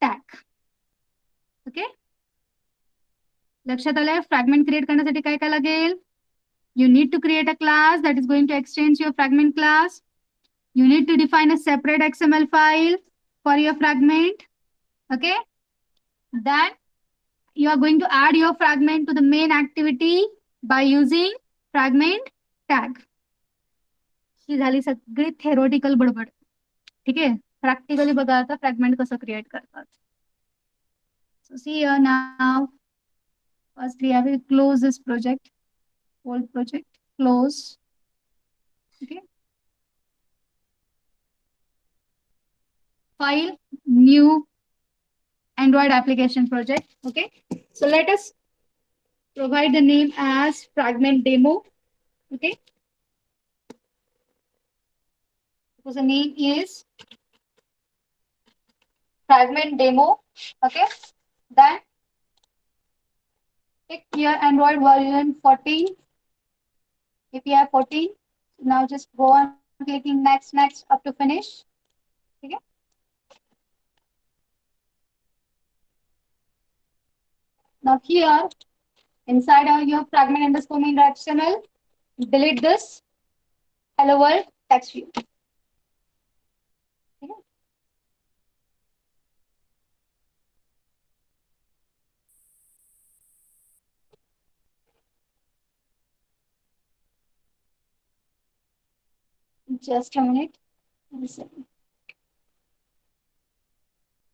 tag. Okay, लक्षात आलंय? फ्रॅगमेंट क्रिएट करण्यासाठी काय काय लागेल? You need to create a class that is going to extend your fragment class. You need to define a separate XML file for your fragment. Okay. Then you are going to add your fragment to the main activity by using fragment tag. ही झाली सगळी theoretical बडबड. ठीक आहे, practically बघा आता fragment कसं create करतात. So see here now. Firstly, I will close this project. Old project, close. Okay. File, new Android application project. Okay. So let us provide the name as fragment demo. Okay. So the name is fragment demo. Okay. Then pick your Android version 14. API 14. Now just go on clicking next up to finish. Okay. Now here inside your fragment underscore main XML, delete this hello world text view. Okay. Just a minute.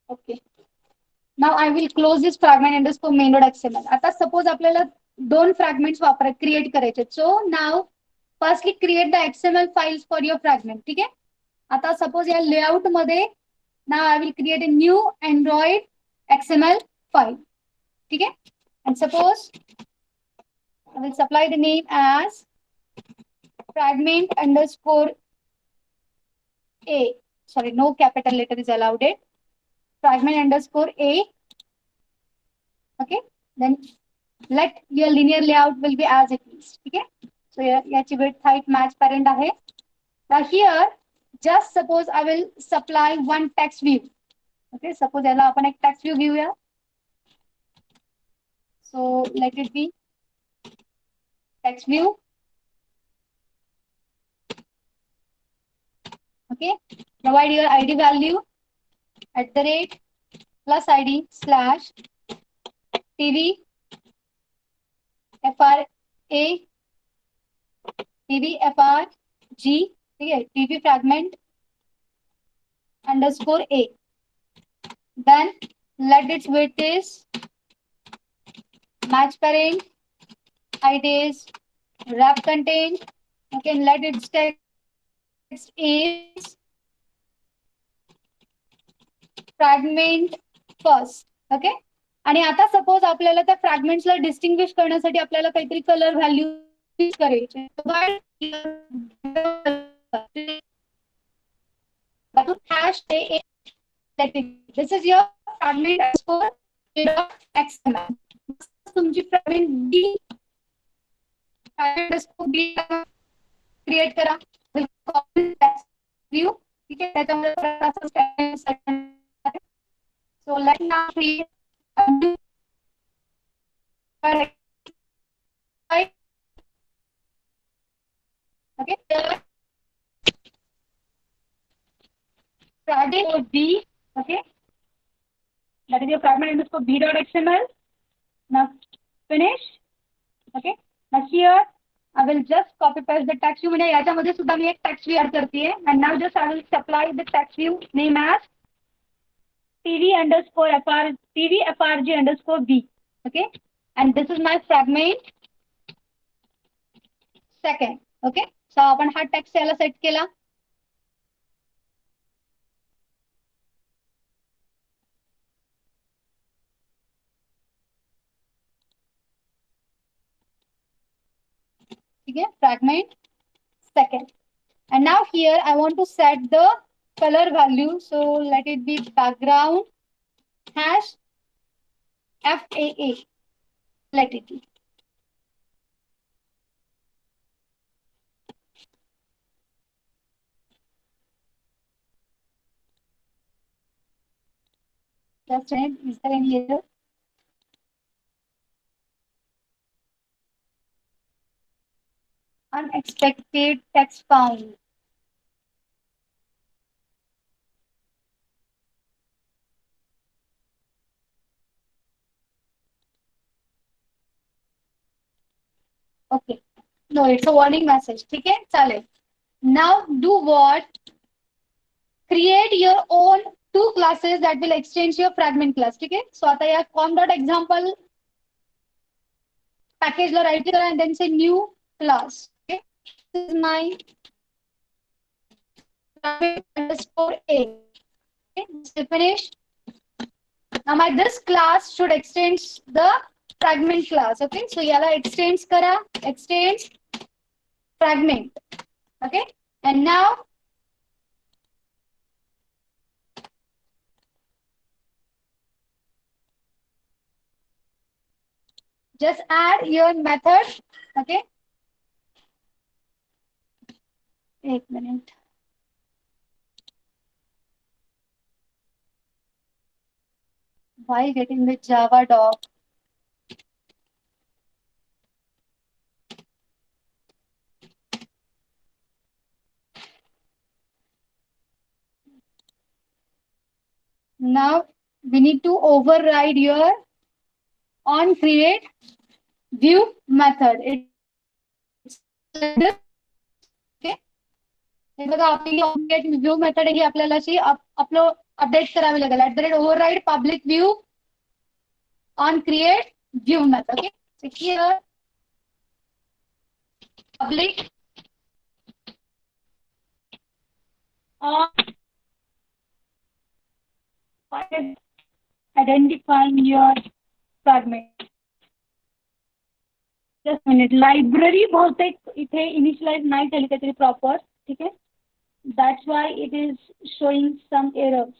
Okay. Now I will close this fragment underscore main.xml. आता suppose आपल्याला दोन fragments create करायचे. So now firstly create the XML files for your fragment. ठीक आहे. आता suppose या layout मध्ये now I will create a new Android XML file. ठीक आहे. And suppose I will supply the name as fragment underscore A. Sorry, no capital letter is allowed it. Fragment underscore A. Okay. Then let your linear layout will be as it is. Okay. So yachi width height match parent ahe. Now here just suppose I will supply one text view. Okay. Suppose याला आपण एक text view घेऊया. So let it be text view. Okay. Provide your ID value @ plus ID slash TV FRA TV FRG. ठीक है, TV fragment underscore A. Then let its width is match parent, height is wrap content. Okay, let its text is fragment first. Okay. आणि आता suppose आपल्याला त्या फ्रॅगमेंट्सला distinguish करण्यासाठी आपल्याला काहीतरी colour value करायचे. This is your fragment underscore XML. तुमची fragment B create करा. व्ह्यू. ठीक आहे, त्याच्यामध्ये so let me now create a new okay. Fragment B. Okay, that is your fragment underscore B.xml. Now finish. Okay. Now here I will just copy paste the text view. म्हणजे याच्यामध्ये सुद्धा मी एक text view add करते. And now just I will supply the text view name as TV FRG underscore B. Okay. And this is my fragment second. Okay. So आपण हा text याला set केला. ठीक है, fragment second. And now here I want to set the color value, so let it be background hash FAA, let it be. Just check, is there any error? Unexpected text found. Okay. No, it's a warning message. ठीक है, चालेल. Now do what? Create your own two classes that will exchange your fragment class. ठीक है. So आता या com.example package ला right click करा and then say new class. Okay. This is my fragment underscore A. Okay. Just finish. Now my this class should extend the fragment class. Okay. So याला extends करा, extends fragment. Okay. And now just add your method. Okay. एक minute. Why getting with Java doc? Now we need to override your on create view method. It's like this. Okay. हे बघा आपली on create view method ही आपल्याला अशी upload update करावी लागेल. At the rate override public view on create view method. Okay. So here public on identifying your fragment. Just a minute. Library बहुतेक इथे initialize नाही केली काहीतरी proper. ठीक आहे. That's why it is showing some errors.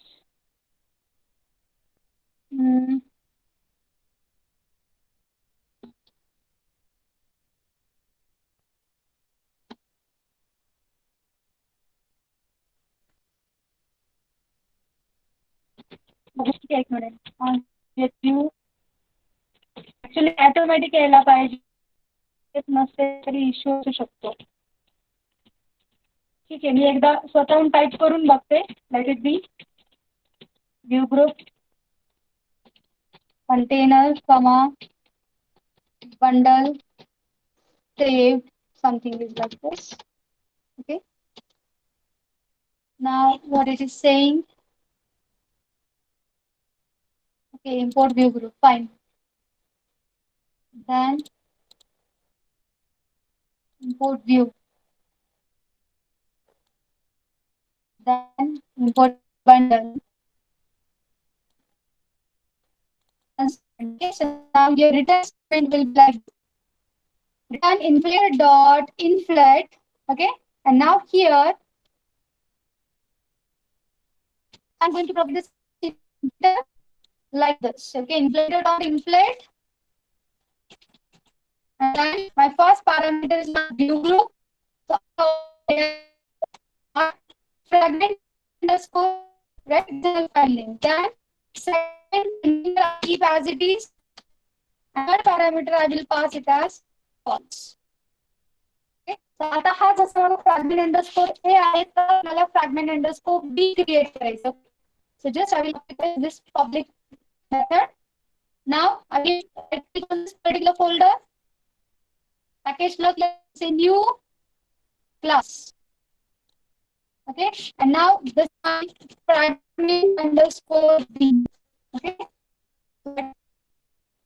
ठीक आहे, एक minute. On view actually automatic यायला पाहिजे नसते तरी इश्यू असू शकतो. ठीक आहे, मी एकदा स्वतःहून टाईप करून बघते. Late it B view group container कमा bundle save something is like this. Okay. Now what it is saying? Okay, import view group. Fine. Then import view. Then import bundle. Okay, so now your return statement will be like return inflator dot inflate. Okay, and now here I'm going to copy this like this. Okay, inflator dot inflate. And then my first parameter is my view group. So fragment underscore rectangle file name. Then second keep as it is. Another parameter I will pass it as false. Okay. So आता हा जसा fragment underscore A आहे तर मला fragment underscore B create करायचं. So just I will apply this public method. Now I will click on this particular folder. Package look, let's say new class. Okay, and now this is fragment underscore B. Okay,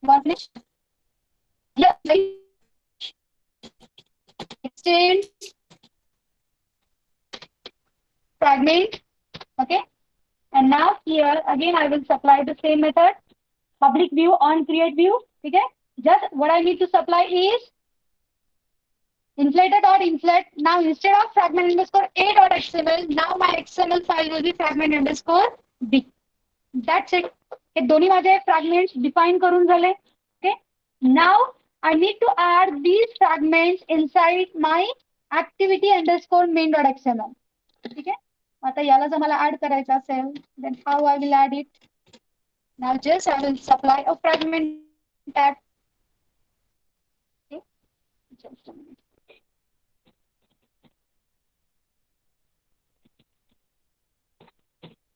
got finished. Yeah, like extend fragment. Okay, and now here again I will supply the same method. Public view on create view. Okay, just what I need to supply is inflator dot inflate. Now instead of fragment underscore a dot xml, now my XML file will be fragment underscore b. That's it. हे दोन्ही माझे fragments define करून झाले. Okay. Now I need to add these fragments inside my activity underscore main dot xml. ठीक आहे. आता याला जर मला add करायचं असेल, then how I will add it? Now just I will supply a fragment tag. Okay. Just a minute.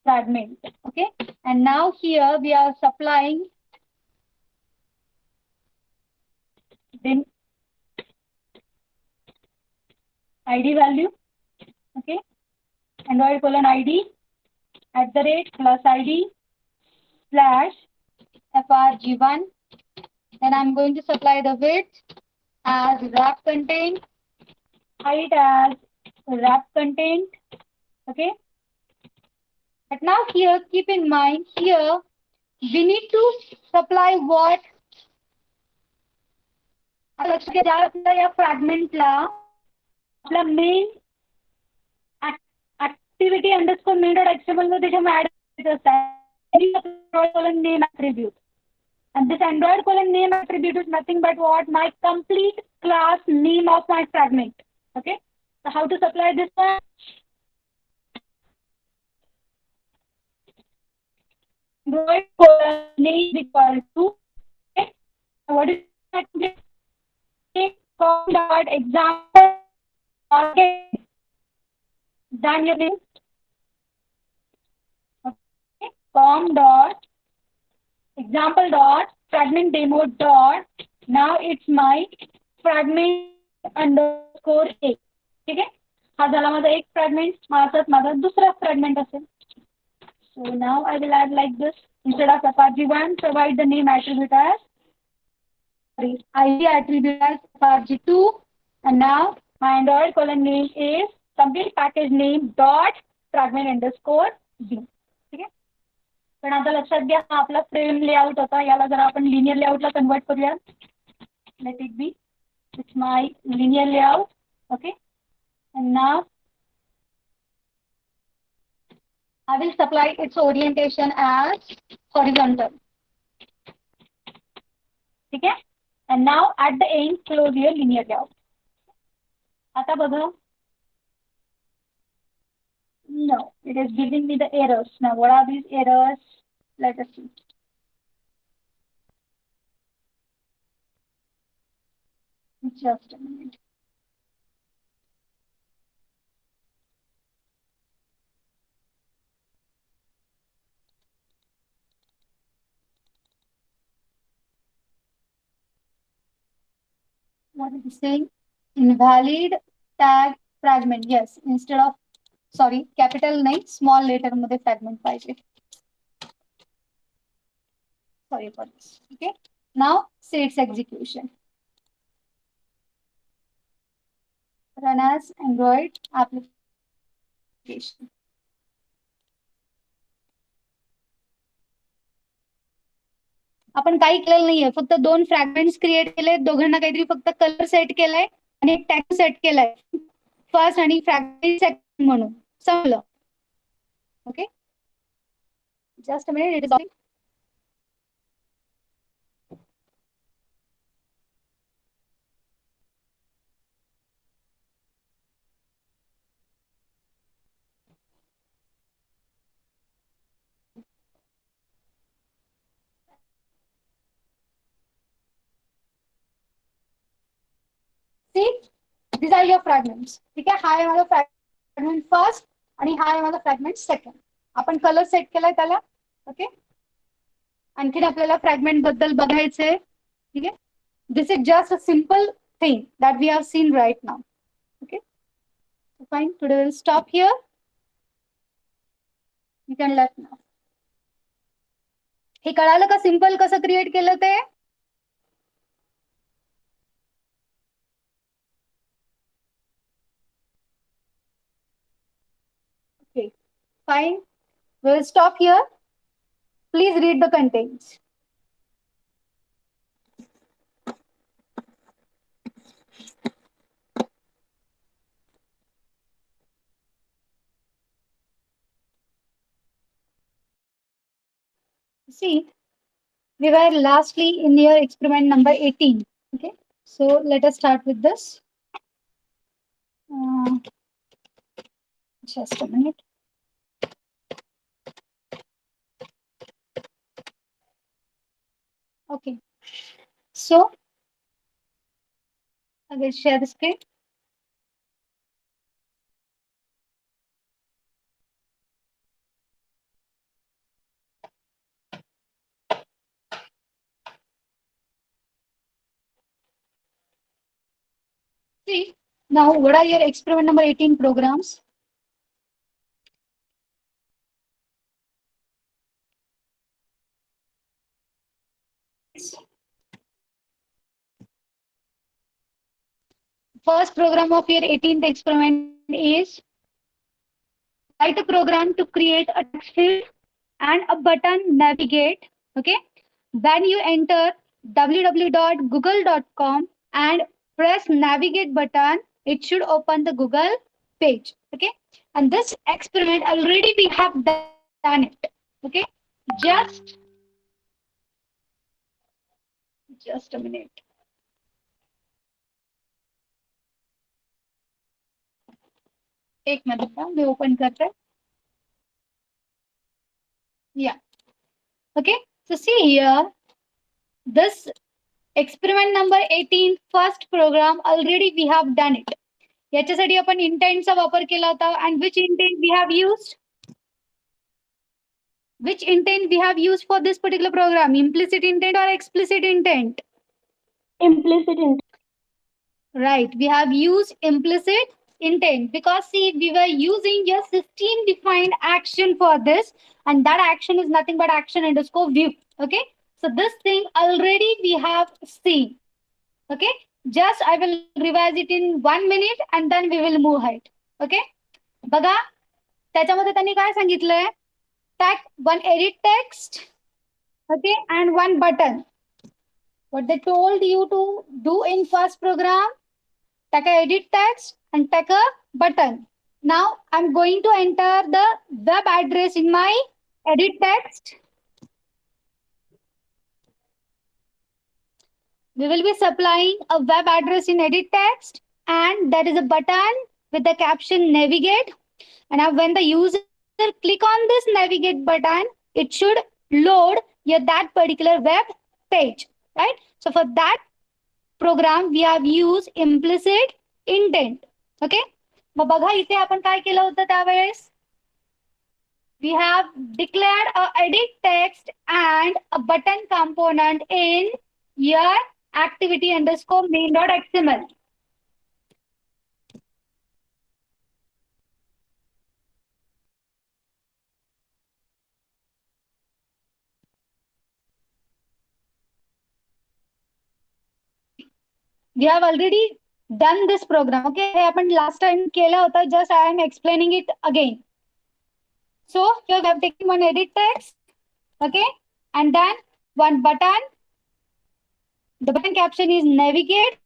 Fragment. Okay. And now here we are supplying then ID value. Okay. Android colon ID @ plus ID slash frg1. Then I'm going to supply the width as wrap content, height as wrap content. Okay. But now here, keep in mind, here we need to supply what? लक्ष द्या आपल्या या फ्रॅगमेंटला आपला main activity underscore main dot xml मध्ये जेव्हा add करायचं असतं Android colon name attribute. And this Android colon name attribute is nothing but what? My complete class name of my fragment. Okay. So how to supply this one? Android colon name equal to, okay. What is that? Com dot example. Okay. Done your name. Okay. Com dot example dot fragment demo dot. Now it's my fragment underscore a. ठीक आहे. हा झाला माझा एक fragment. माझा दुसरा fragment असेल. So now I will add like this. Instead of frg1, provide the name attribute as ID attribute as frg2. And now my Android colon name is complete package name dot fragment underscore b. ठीक आहे. पण आता लक्षात घ्या हा आपला frame layout होता. याला जर आपण लिनियर लेआउटला कन्वर्ट करूया. Let it be. It's my linear layout. Okay. And now I will supply its orientation as horizontal. Okay. And now at the end, close your linear layout. आता बघा. No, it is giving me the errors. Now, what are these errors? Let us see. Just a minute. What is it saying? Invalid tag fragment. Yes, instead of, sorry, capital नाही, small letter मध्ये fragment पाहिजे. Sorry for this. Okay. Now, say its execution. Run as Android application. आपण काही केलेलं नाहीये. फक्त 2 fragments create केले. दोघांना काहीतरी फक्त कलर सेट केलाय आणि एक टॅग सेट केलाय. फर्स्ट आणि फ्रॅगमेंट सेकंड म्हणून समजलं. Okay. Just a minute. It is See, these are your fragments. ठीक आहे. हा आहे माझा फ्रॅगमेंट फर्स्ट आणि हा आहे माझा फ्रॅगमेंट सेकंड. आपण कलर सेट केलाय त्याला. ओके. आणखीन आपल्याला फ्रॅगमेंट बद्दल बघायचंय. ठीक आहे. This is just a simple thing that we have seen right now. Okay. Fine. Today will stop here. You can let now. हे कळालं का सिम्पल कसं क्रिएट केलं ते? Okay, fine. We'll stop here. Please read the contents. See, we were lastly in your experiment number 18. Okay, so let us start with this. Uh, just a minute. Okay, so I will share the screen. See, now what are your experiment number 18 programs? First program of your 18th experiment is write a program to create a text field and a button navigate. Okay, when you enter www.google.com and press navigate button, it should open the Google page. Okay, and this experiment already we have done it. Okay, just just a minute. एक minute मैं open करता है. Yeah. Okay, so see here, this experiment number 18 first program already we have done it. याच्यासाठी आपण इंटेंटचा वापर केला होता. And which intent we have used? Which intent we have used for this particular program? Implicit intent or explicit intent? Implicit intent. Right, we have used implicit intent because see, we were using a system defined action for this, and that action is nothing but action underscore view. Okay, so this thing already we have seen. Okay, just I will revise it in 1 minute and then we will move ahead. Okay, बघा त्याच्यामध्ये त्यांनी काय सांगितलंय, tag one edit text, okay, and one button. What they told you to do in first program, take a edit text and take a button. Now I'm going to enter the web address in my edit text. We will be supplying a web address in edit text, and there is a button with the caption navigate. And now when the user click on this navigate button, it should load that particular web page, right? So for that program, we have used implicit intent. Okay. मग बघा इथे आपण काय केलं होतं त्यावेळेस. We have declared a edit text and a button component in your activity underscore main.xml. We have already done this program. Okay, हे आपण last time केला होता. Just I am explaining it again. So here we have taken one edit text, okay, and then one button. The button caption is navigate,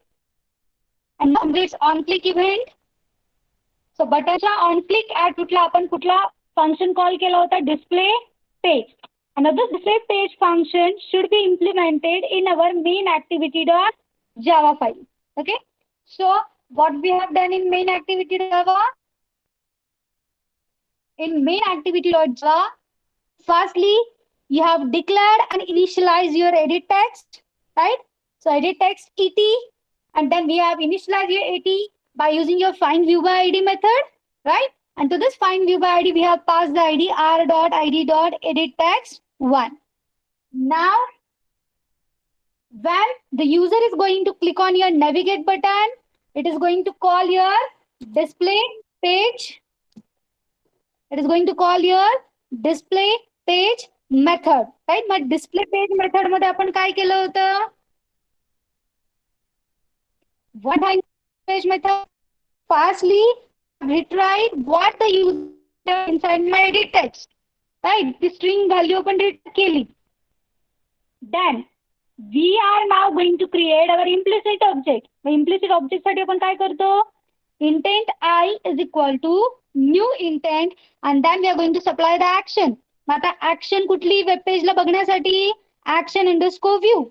and now this on click event. So buttonच्या on click at कुठला आपण कुठला function call केला होता, display page. And this display page function should be implemented in our main activity.java file. Okay. So what we have done in main activity.java? In main activity.java, firstly, you have declared and initialized your edit text, right? So edit text et, and then we have initialized your et by using your find view by id method, right? And to this find view by id, we have passed the id r.id.editText1. Now, when the user is going to click on your navigate button, it is going to call your display page. It is going to call your display page method, right? Mug display page method मध्ये आपण काय केलं होतं? What kind of page method? Firstly, retrieve what the user inside my edit text, right? The string value आपण retrieve केली. Then we are now going to create our implicit object. The implicit object साठी आपण काय करतो? Intent I is equal to new intent, and then we are going to supply the action. मग आता action कुठली web पेजला बघण्यासाठी action underscore view.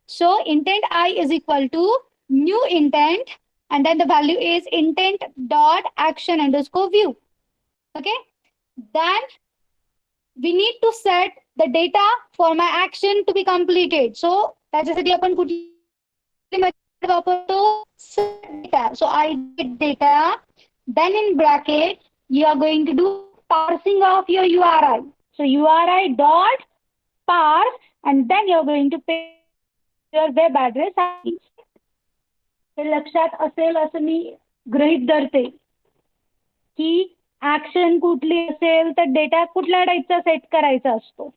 So intent I is equal to new intent and then the value is intent dot action underscore view. Okay, then we need to set the data for my action to be completed. So त्याच्यासाठी आपण कुठली method वापरतो set data. So I get data, then in bracket you are going to do parsing of your URI. So URI dot parse and then you are going to paste your web address. हे लक्षात असेल असं मी गृहीत धरते की action कुठली असेल तर data कुठल्या टाईपचा सेट करायचा असतो.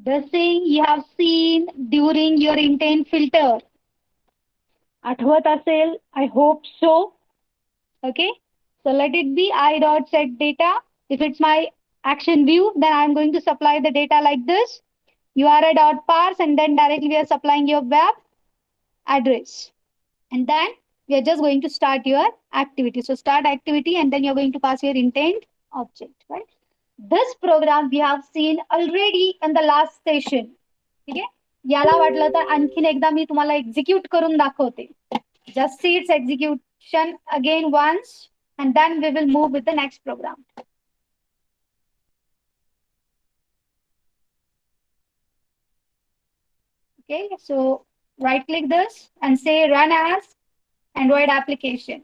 The thing you have seen during your intent filter. आठवत असेल, I hope so. Okay, so let it be I dot set data. If it's my action view, then I'm going to supply the data like this. URI dot parse and then directly we are supplying your web address. And then we are just going to start your activity. So start activity and then you're going to pass your intent object, right? This program we have seen already in the last session. ठीक आहे, याला वाटलं तर आणखीन एकदा मी तुम्हाला execute करून दाखवते. Just see its execution again once and then we will move with the next program. Okay, so right click this and say run as Android application.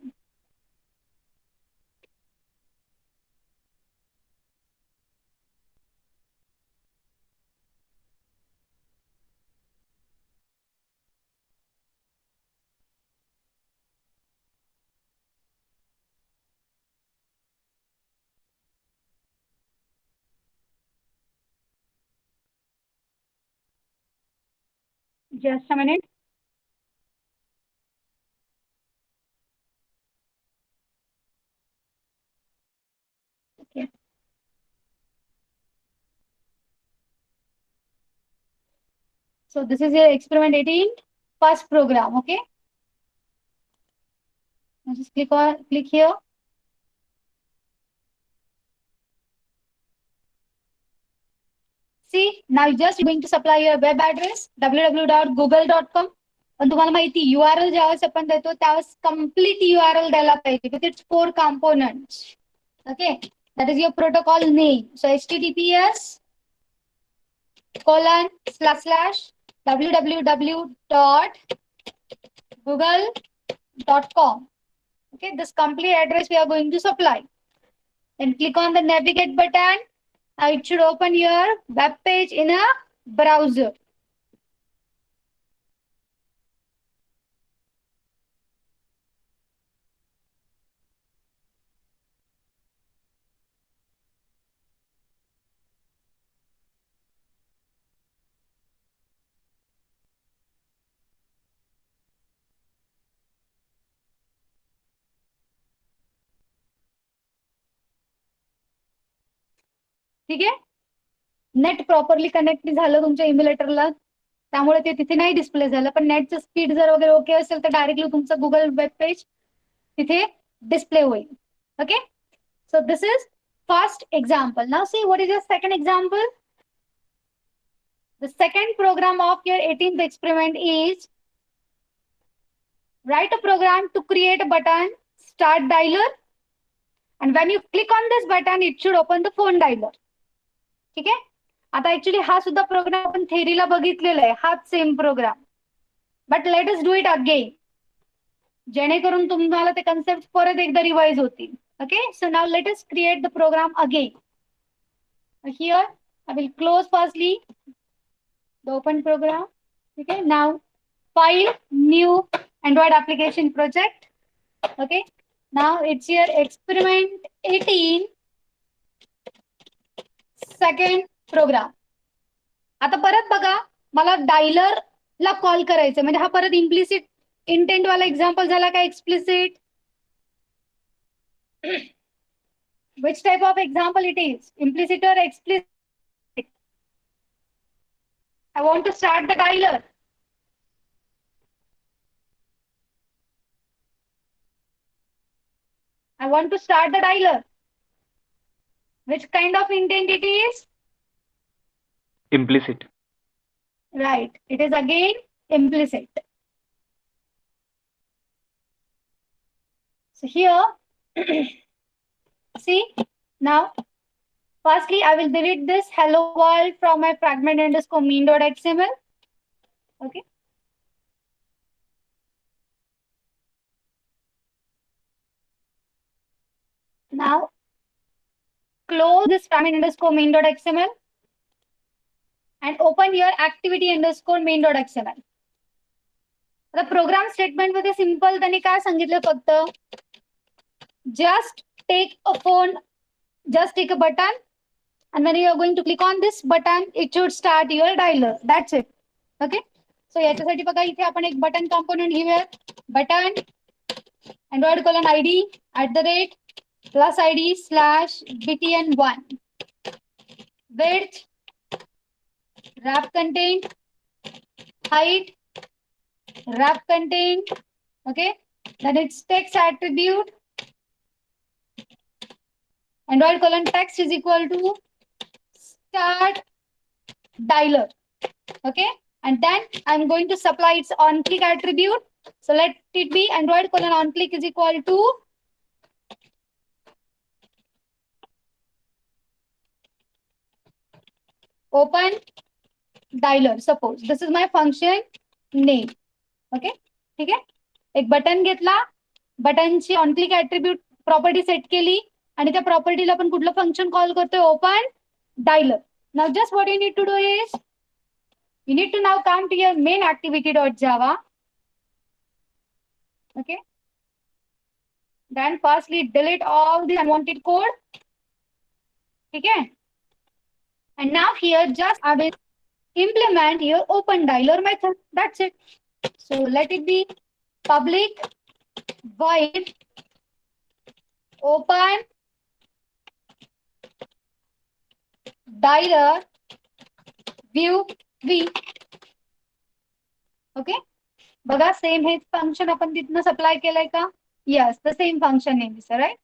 Just a minute. Okay. So this is your experiment 18 first program. Okay. Now just click here. See, now just going to supply your web address www.google.com. पण तुम्हाला माहिती URL ज्यावेळेस आपण देतो त्यावेळेस complete URL द्यायला पाहिजे with its 4 components. Okay, that is your protocol name. So https colon / www.google.com. Okay, this complete address we are going to supply. Then click on the navigate button. Now it should open your web page in a browser. ठीक आहे, net properly connect झालं तुमच्या इम्युलेटरला त्यामुळे ते तिथे नाही display झालं. पण नेटचं स्पीड जर वगैरे ओके असेल तर डायरेक्टली तुमचं गुगल वेब पेज तिथे डिस्प्ले होईल. Okay, so this is first example. Now see what is your second example. The second program of your 18th experiment is write a program to create a button start dialer, and when you click on this button it should open the phone dialer. ठीक आहे, आता actually हा सुद्धा programme आपण थेरीला बघितलेला आहे, हाच same program. But let us do it again जेणेकरून तुम्हाला ते कन्सेप्ट परत एकदा रिवाइज होतील. Okay, so now let us create the program again. Here I will close firstly the open program. Okay, now file new Android application project. Okay, now it's your experiment 18 second program. आता परत बघा, मला dialer ला call करायचं म्हणजे हा परत implicit intent वाला example झाला का explicit? Which type of example it is? Implicit or explicit? I want to start the dialer. I want to start the dialer. Which kind of intent it is? Implicit. Right. It is again implicit. So here, see, now, firstly, I will delete this hello world from my fragment underscore main.xml. Okay. Now, close this fragment underscore main.xml and open your activity underscore main.xml. The program statement मध्ये simple त्यांनी काय सांगितलं फक्त just take a phone, just take a button, and when you are going to click on this button, it should start your dialer. That's it. Okay. So याच्यासाठी बघा इथे आपण एक बटन कॉम्पोनंट घेऊयात. Button Android colon ID @ +ID /btn1 width wrap content height wrap content. Okay, then its text attribute Android colon text is equal to start dialer. Okay, and then I'm going to supply its on click attribute. So let it be Android colon on click is equal to open dialer. Suppose this is my function name. Okay, ठीक आहे. एक button घेतला, बटनची on click attribute property set केली आणि त्या प्रॉपर्टीला आपण कुठलं फंक्शन कॉल करतोय open dialer. Now just what you need to do is you need to now come to your main activity.java. Okay, then firstly delete all the unwanted code. Okay, and now here just I will implement your open dialer method. That's it. So let it be public void open dialer view v. Okay, बघा same हेच function आपण तिथनं supply केलंय का? Yes, the same function name is right.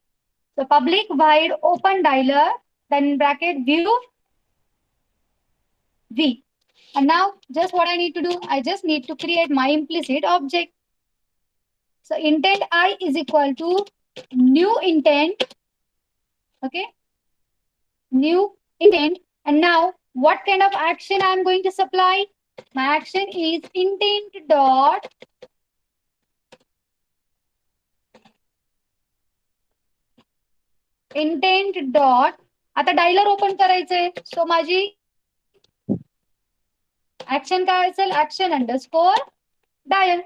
So public void open dialer, then in bracket view v. And now just what I need to do, I just need to create my implicit object. So intent I is equal to new intent. Okay, new intent. And now what kind of action I'm going to supply? My action is intent dot आता dialer open करायचंय. सो माझी action काय असेल? Action underscore dial.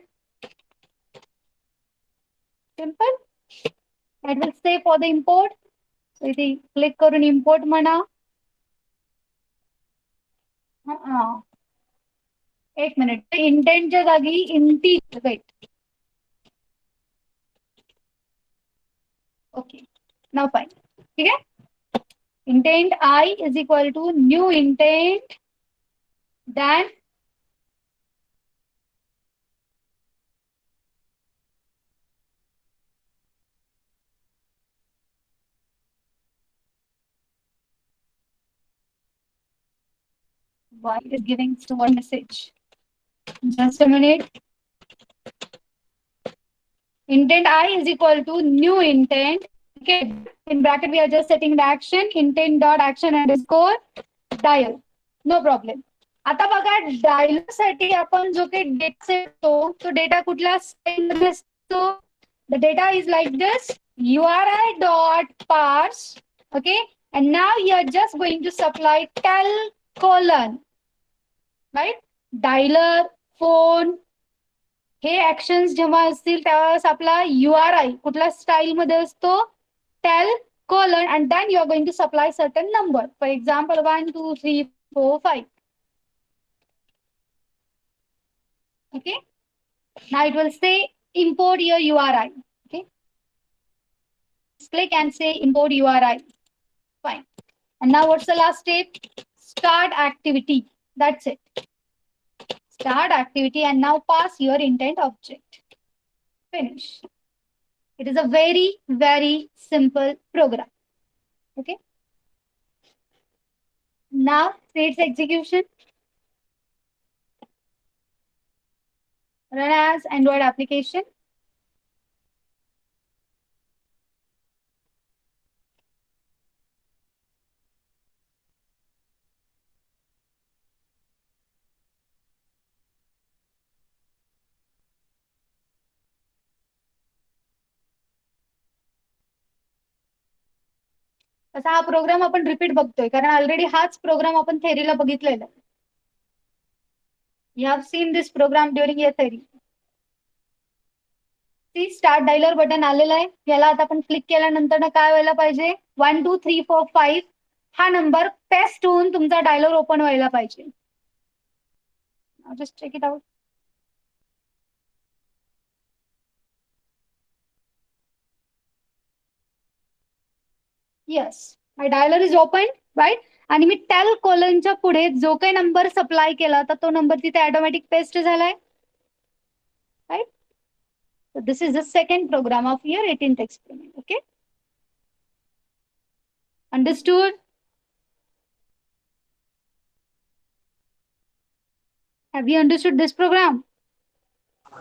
Simple. That will say for the import. So इथे click करून import म्हणा. एक मिनिट, इंटेंटच्या जागी integer. Wait. Okay, now fine. ठीक आहे. Intent I is equal to new intent, then why it is giving to one message. Just a minute. Intent I is equal to new intent. Okay, in bracket we are just setting the action intent dot action underscore dial. No problem. आता बघा dialer साठी आपण जो काही data सेटतो तो data कुठल्या style मध्ये असतो? The data is like this URI dot parse. Okay, and now you are just going to supply tel colon, right? Dialer, phone, हे ऍक्शन्स जेव्हा असतील त्यावेळेस आपला URI कुठल्या स्टाईल मध्ये असतो? Tel colon, and then you are going to supply certain number. For example, 1 2 3 4 5. Okay, now it will say import your URI. Okay, just click and say import URI. Fine. And now what's the last step? Start activity. That's it. Start activity, and now pass your intent object. Finish. It is a very, very simple program. Okay. Now states execution. Run as Android application. असा हा programme आपण repeat बघतोय कारण already हाच programme आपण थेरीला बघितलेला. You have seen this program during your theory. See start dialer button आलेलं आहे. याला आता आपण क्लिक केल्यानंतर ना काय व्हायला पाहिजे 1 2 3 4 5 हा नंबर पेस्ट होऊन तुमचा डायलर ओपन व्हायला पाहिजे. Just check it out. Yes my dialer is open right. आणि मी टेल कोलनच्या पुढे जो काही नंबर सप्लाय केला तर तो नंबर तिथे ऑटोमॅटिक पेस्ट झालाय right. So this is the second program of your 18th experiment. Okay. Understood? Have you understood this program?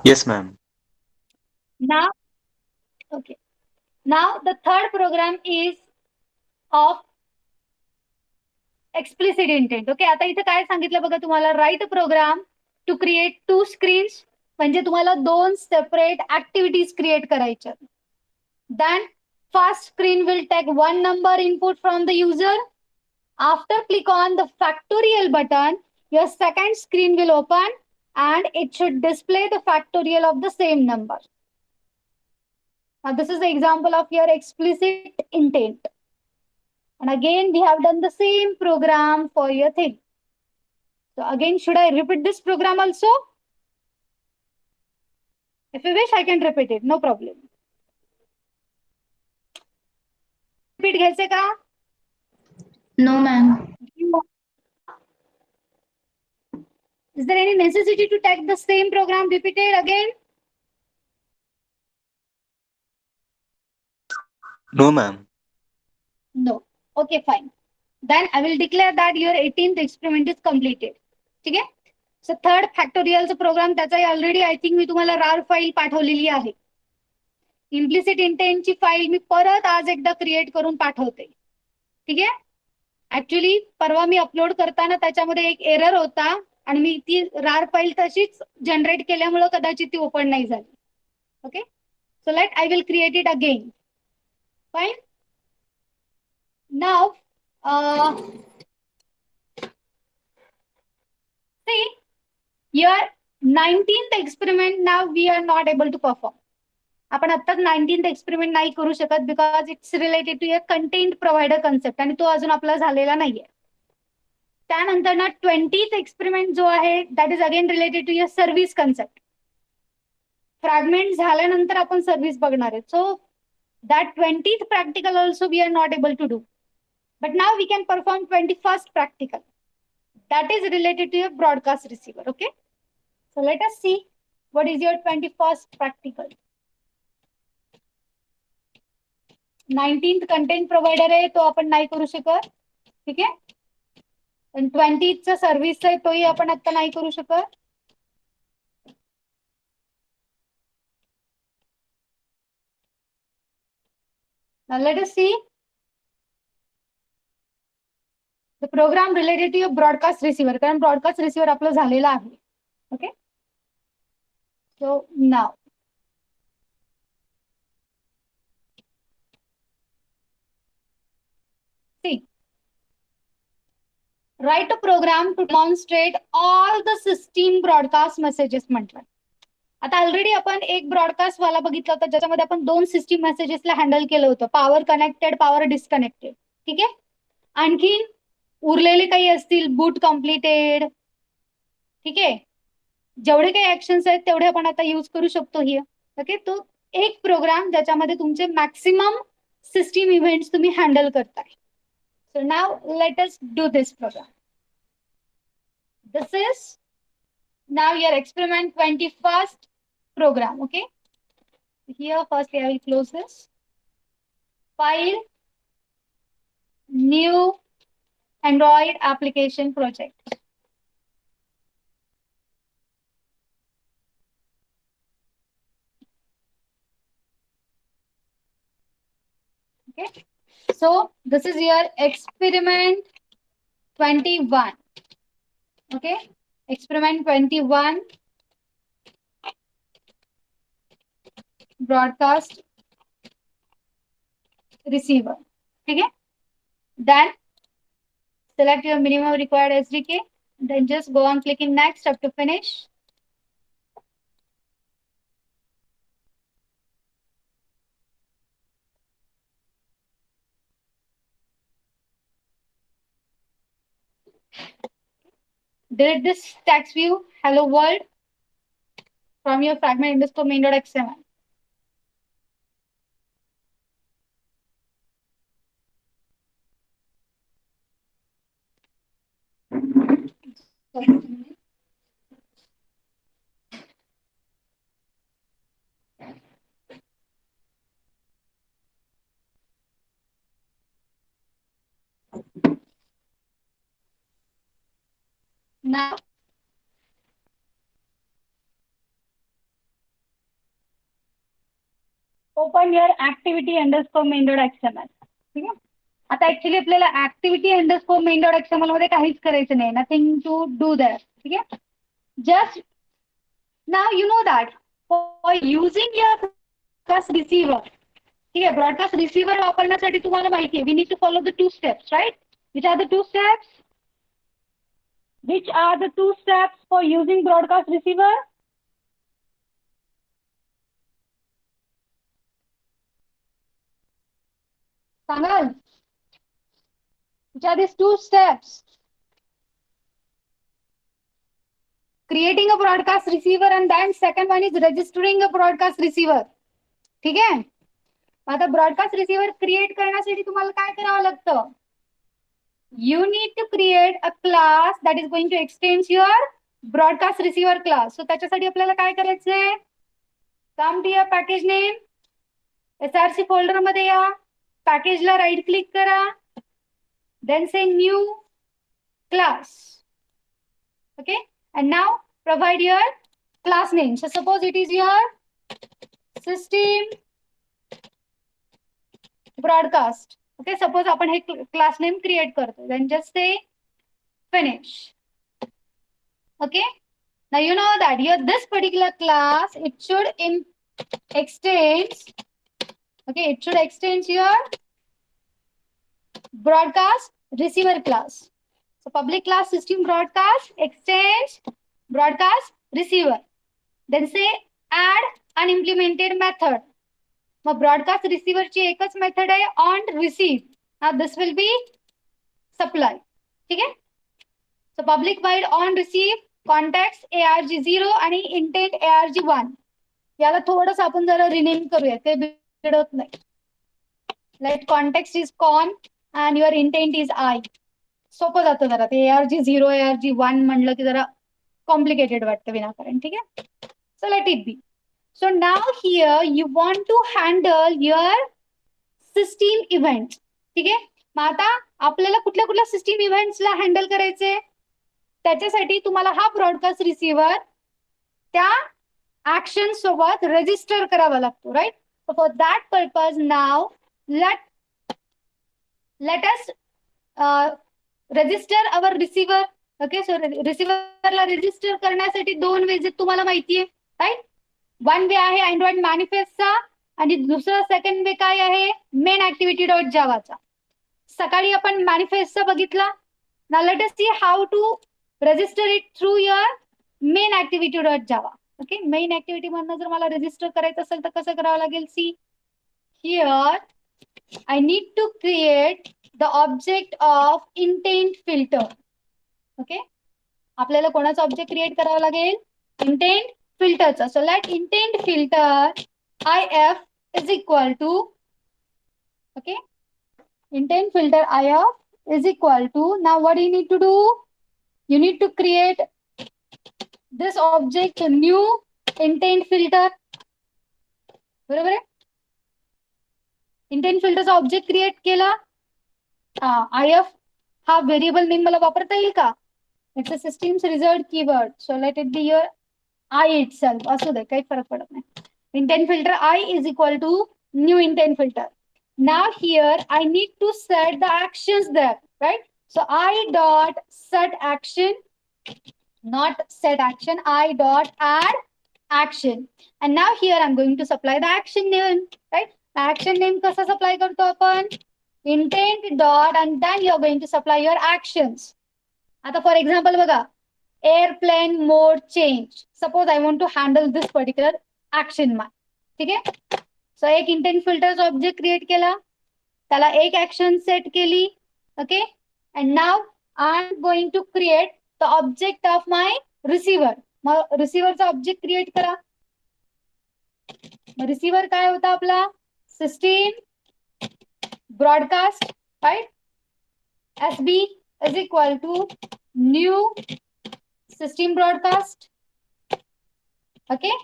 Yes, ma'am. Now, okay. Now the third program is of explicit intent. Okay. आता इथे काय सांगितलं बघा तुम्हाला write program to create 2 screens म्हणजे तुम्हाला 2 separate activities create करायच्या. Then first screen will take 1 number input from the user. After click on the factorial button, your second screen will open and it should display the factorial of the same number. Now this is the example of your explicit intent. And again, we have done the same program for your thing. So again, should I repeat this program also? If you wish, I can repeat it. No problem. Repeat घ्यायचे का? No, ma'am. Is there any necessity to take the same program repeated again? No, ma'am. No. Okay, fine. Then I will declare that your 18th experiment is completed. ठीक आहे. So third फॅक्टोरियलचा programme त्याचा already I think मी तुम्हाला रार file पाठवलेली आहे. Implicit इंटेंटची file मी परत आज एकदा क्रिएट करून पाठवते. ठीक आहे. ऍक्च्युली परवा मी अपलोड करताना त्याच्यामध्ये एक एरर होता आणि मी ती रार फाईल तशीच जनरेट केल्यामुळे कदाचित ती ओपन नाही झाली. Okay. So let I will create it again. Fine. Now, see, your 19th experiment now we are not able to perform. आपण आत्ताच 19th एक्सपेरिमेंट नाही करू शकत because it's related to a content provider concept आणि तो अजून आपला झालेला नाहीये. त्यानंतर ना 20th एक्सपेरिमेंट जो आहे that is again related to your service concept. Fragment झाल्यानंतर आपण सर्व्हिस बघणार आहे. So that 20th practical also we are not able to do. But now we can perform 21st practical. That is related to your broadcast receiver. Okay. So let us see what is your 21st practical. 19th content provider आहे तो आपण नाही करू शकत. ठीक आहे. आणि 20th चा सर्व्हिस आहे तोही आपण आता नाही करू शकत. Now let us see the program related to your broadcast receiver. कारण broadcast receiver आपलं झालेलं आहे. Okay. So now see, write a program to demonstrate all the system broadcast messages म्हटलं. आता ऑलरेडी आपण एक ब्रॉडकास्ट वाला बघितलं होतं ज्याच्यामध्ये आपण 2 सिस्टीम मेसेजेसला हँडल केलं होतं. Power connected, power disconnected. ठीक आहे. आणखी उरलेले काही असतील बूट कम्प्लिटेड. ठीक आहे. जेवढे काही ऍक्शन्स आहेत तेवढे आपण आता यूज करू शकतो हिअर. ओके. तो एक प्रोग्राम ज्याच्यामध्ये तुमचे मॅक्सिमम सिस्टीम इव्हेंट्स तुम्ही हँडल करताय. So now let us do this program. This is now your experiment 21st program. Okay. Here firstly I will close this file, new Android application project. Okay, so this is your experiment 21. Okay, experiment 21, broadcast receiver. Okay, then select your minimum required SDK, then just go on clicking next up to finish. Delete this text view hello world from your fragment underscore main.xml. Now open your activity underscore main.xml. ठीक आहे, आता actually आपल्याला activity underscore main.xml मध्ये काहीच करायचं नाही, nothing to do that. ठीक आहे, just now you know that for using your broadcast receiver. ठीक आहे, ब्रॉडकास्ट रिसिव्हर वापरण्यासाठी तुम्हाला माहिती आहे we need to follow the 2 steps, right? Which are the 2 steps? Which are the 2 steps for using broadcast receiver? Sangal, which are these 2 steps? Creating a broadcast receiver and then second one is registering a broadcast receiver. ठीक आहे, आता broadcast receiver create करण्यासाठी तुम्हाला काय करावं लागतं? You need to create a class that is going to extend your broadcast receiver class. So त्याच्यासाठी आपल्याला काय करायचंय? Come to your package name, SRC folder मध्ये या, पॅकेजला राईट क्लिक करा, then say new class. Okay, and now provide your class name. So suppose it is your system broadcast. Okay, suppose आपण हे class name create करतो, then just say finish. Okay, now you know that your this particular class it should extend. Okay, it should extend your broadcast receiver class. So public class system broadcast extends broadcast receiver. Then say add unimplemented method. Mug broadcast receiver ची एकच method आहे on receive. Now this will be supply. ठीक आहे, so public void on receive context arg0 आणि intent arg1. याला थोडंसं आपण जरा रिनेम करूया, ते बिघडत नाही. Let context is con and your intent is I. सोपं जातं जरा, ते ARG0 ARG1 म्हणलं की जरा कॉम्प्लिकेटेड वाटतं विनाकारण. ठीक आहे, so let it be. So now here you want to handle your system event. ठीक आहे, मग आता आपल्याला कुठल्या कुठल्या सिस्टीम इव्हेंट्सला हँडल करायचे, त्याच्यासाठी तुम्हाला हा ब्रॉडकास्ट रिसिव्हर त्या ऍक्शन सोबत रजिस्टर करावा लागतो, right? So for that purpose now let us register our receiver. Okay, so रिसिव्हरला रजिस्टर करण्यासाठी 2 वेज तुम्हाला माहिती आहे, राईट? वन वे आहे अँड्रॉइड मॅनिफेस्टचा आणि दुसरा सेकंड वे काय आहे, मेन ऍक्टिव्हिटी डॉट जावाचा. सकाळी आपण मॅनिफेस्टचा बघितला. Now let us see how to register it through your main activity dot java. Okay, main activity मधनं जर मला रजिस्टर करायचं असेल तर कसं करावं लागेल? See here I need to create the object of intent filter. Okay, आपल्याला कोणाचा ऑब्जेक्ट क्रिएट करावा लागेल? इंटेंट फिल्टरचा. So let intent filter if is equal to, okay, intent filter if is equal to, now what you need to do, you need to create this object new intent filter. बरोबर आहे, intent फिल्टरचा object create केला, if हा variable name मला वापरता येईल का? It's a systems reserved keyword, so let it be your I itself. असू दे, काही फरक पडत नाही. Intent filter I is equal to new intent filter. Now here I need to set the actions there, right? So I dot set action, not set action, I dot add action. And now here I'm going to supply the action name, right? Action name कसा supply करतो आपण? Intent dot and then you're going to supply your actions. आता for example बघा, airplane mode change. Suppose I want to handle this particular action मा, ठीक आहे? So एक intent filters object create केला, त्याला एक ऍक्शन सेट केली. Okay, and now I am going to create the object of my receiver. मग रिसिव्हरचा ऑब्जेक्ट क्रिएट करा. रिसिव्हर काय होता आपला? System broadcast, right? SB is equal to new system broadcast. Okay,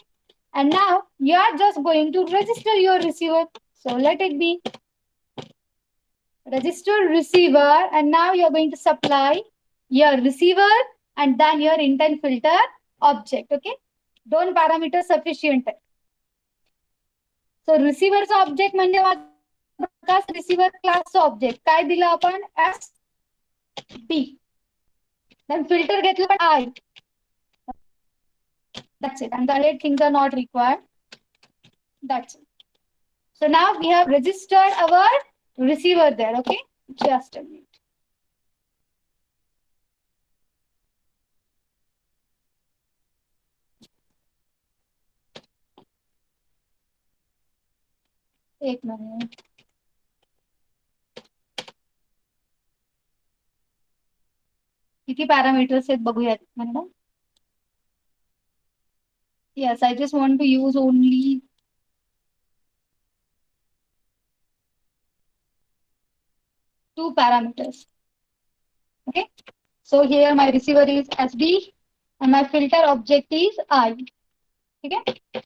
and now you are just going to register your receiver, so let it be register receiver, and now you're going to supply your receiver and then your intent filter object. Okay, दोन parameters sufficient आहे. So receiver चा object म्हणजे broadcast receiver क्लासचा object काय दिलं आपण? SB. then filter घेतलं पण I. That's it, and the other things are not required. That's it. So now we have registered our receiver there. Okay, just a minute. एक minute. किती parameters आहेत बघूयात madam. Yes, I just want to use only two parameters. Okay, so here my receiver is SB and my filter object is I. ठीक आहे,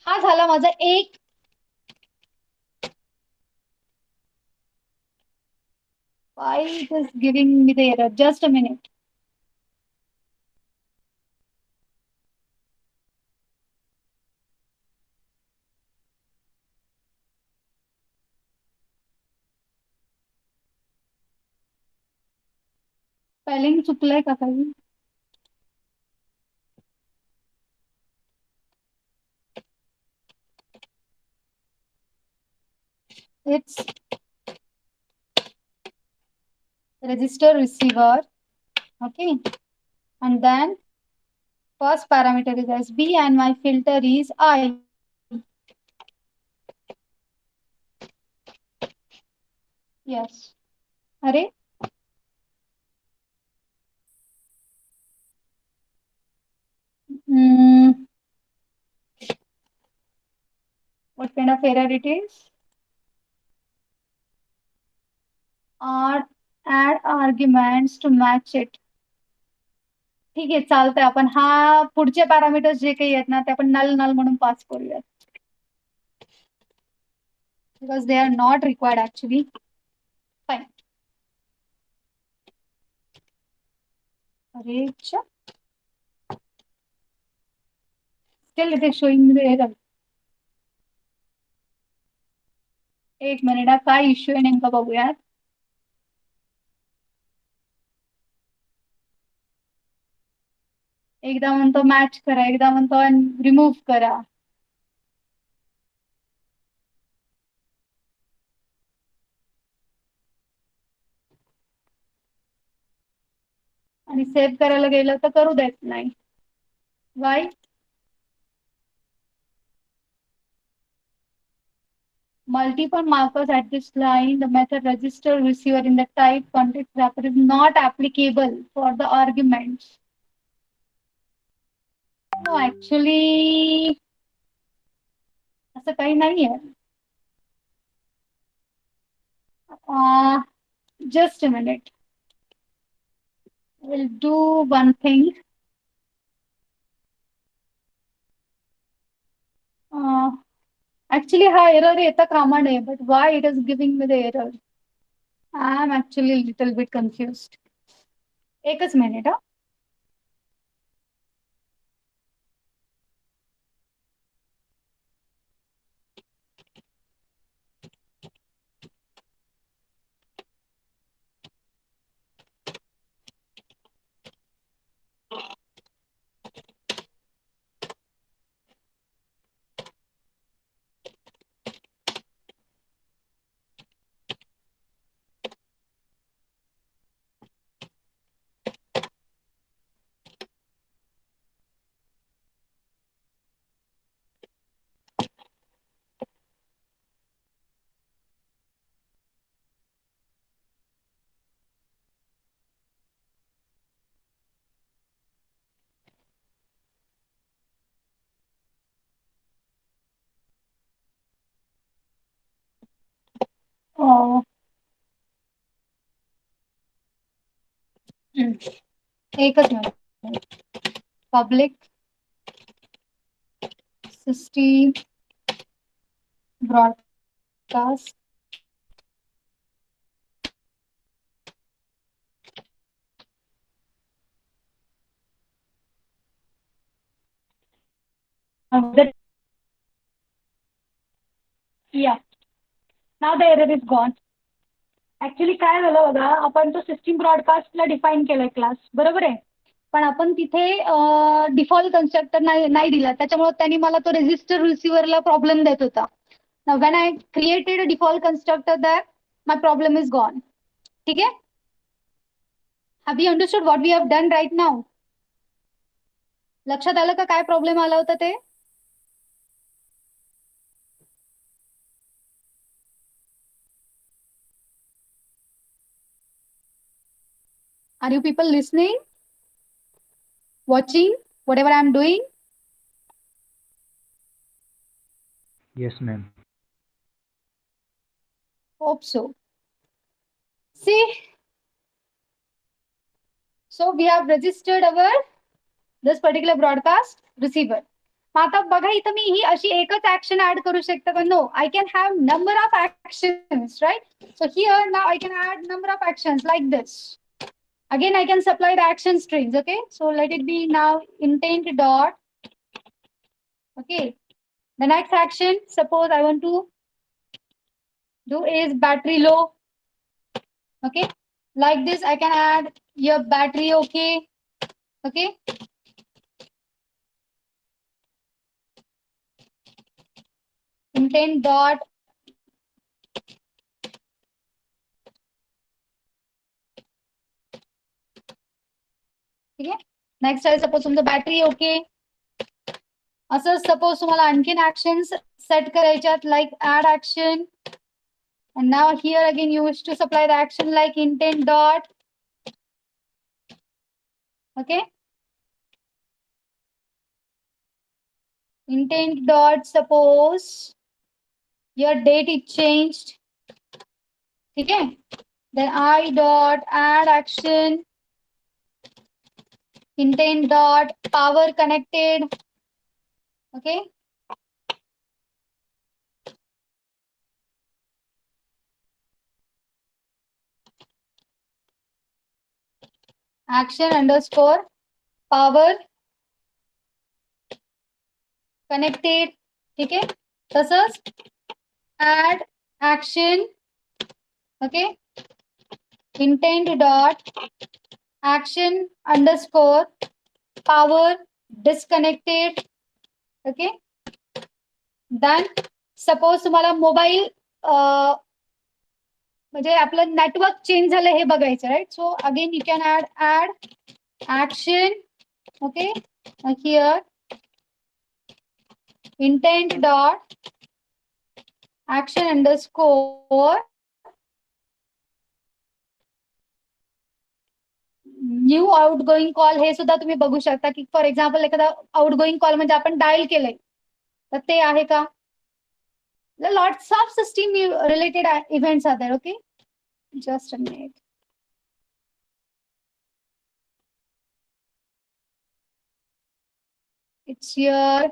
हा झाला माझा एक. Why it is giving me the error? Just a minute. Spelling चुकलंय का काही? It's register receiver. Okay, and then first parameter is SB and my filter is I. Yes. अरे what kind of error it is? Add arguments to match it. ठीक आहे, चालतंय. आपण हा पुढचे पॅरामीटर्स जे काही आहेत ना ते आपण नल नल म्हणून पास करूयात. Because they are not required actually. Fine. अरे still it is showing the error. एक मिनिट, हा काय इश्यू आहे नेमका बघूयात. एकदा म्हणतो मॅच करा, एकदा म्हणतो रिमूव्ह करा. आणि सेव्ह करायला गेलं तर करू देत नाही. वाय? Multiple markers at this line, the method register receiver in the type context wrapper is not applicable for the arguments. No, actually, असं काही नाही आहे. Just a minute. We'll do one thing. Actually, हा error येता कामा नये, but why it is giving me the error? I am actually little bit confused. एकच minute हा. अं, एकच मिनिट. पब्लिक सिस्टीम ब्रॉडकास्ट या now the error is gone. Actually काय झालं बघा, आपण तो सिस्टीम ब्रॉडकास्टला डिफाईन केलाय क्लास, बरोबर आहे. पण आपण तिथे डिफॉल्ट कन्स्ट्रक्टर नाही दिला, त्याच्यामुळे त्यांनी मला तो रेजिस्टर रिसिव्हरला प्रॉब्लेम देत होता. Now when I created a default constructor there, my problem is gone. ठीक आहे. Have you understood what we have done right now? लक्षात आलं का काय प्रॉब्लेम आला होता ते? Are you people listening? Watching whatever I am doing? Yes, ma'am. Hope so. See, so we have registered our this particular broadcast receiver. मग आता बघा, इथं मी ही अशी एकच ऍक्शन ऍड करू शकते का? No, I can have number of actions, right? So here now I can add number of actions like this. Again, I can supply the action strings. Okay, so let it be now intent dot. Okay, the next action, suppose I want to do is battery low. Okay, like this I can add your battery. Okay, okay, intent dot. ठीक आहे. Next आहे suppose तुमचं battery okay. असं suppose तुम्हाला आणखीन actions set करायच्यात, like add action. And now here again you wish to supply the action like intent dot. Okay, intent dot, suppose your date is changed. ठीक है. Then I dot add action intent dot power connected. Okay, action underscore power connected. ठीक है. तसंच add action. Okay, intent dot action underscore power disconnected. Okay, then suppose तुम्हाला mobile म्हणजे आपलं network change झालं हे बघायचं, right? So again you can add action. Okay, here intent dot action underscore new outgoing call. हे सुद्धा तुम्ही बघू शकता की फॉर एक्झाम्पल एखादा आउटगोईंग कॉल म्हणजे आपण डायल केलंय तर ते आहे का. Lots of system related events are there. Okay, just a minute. It's here.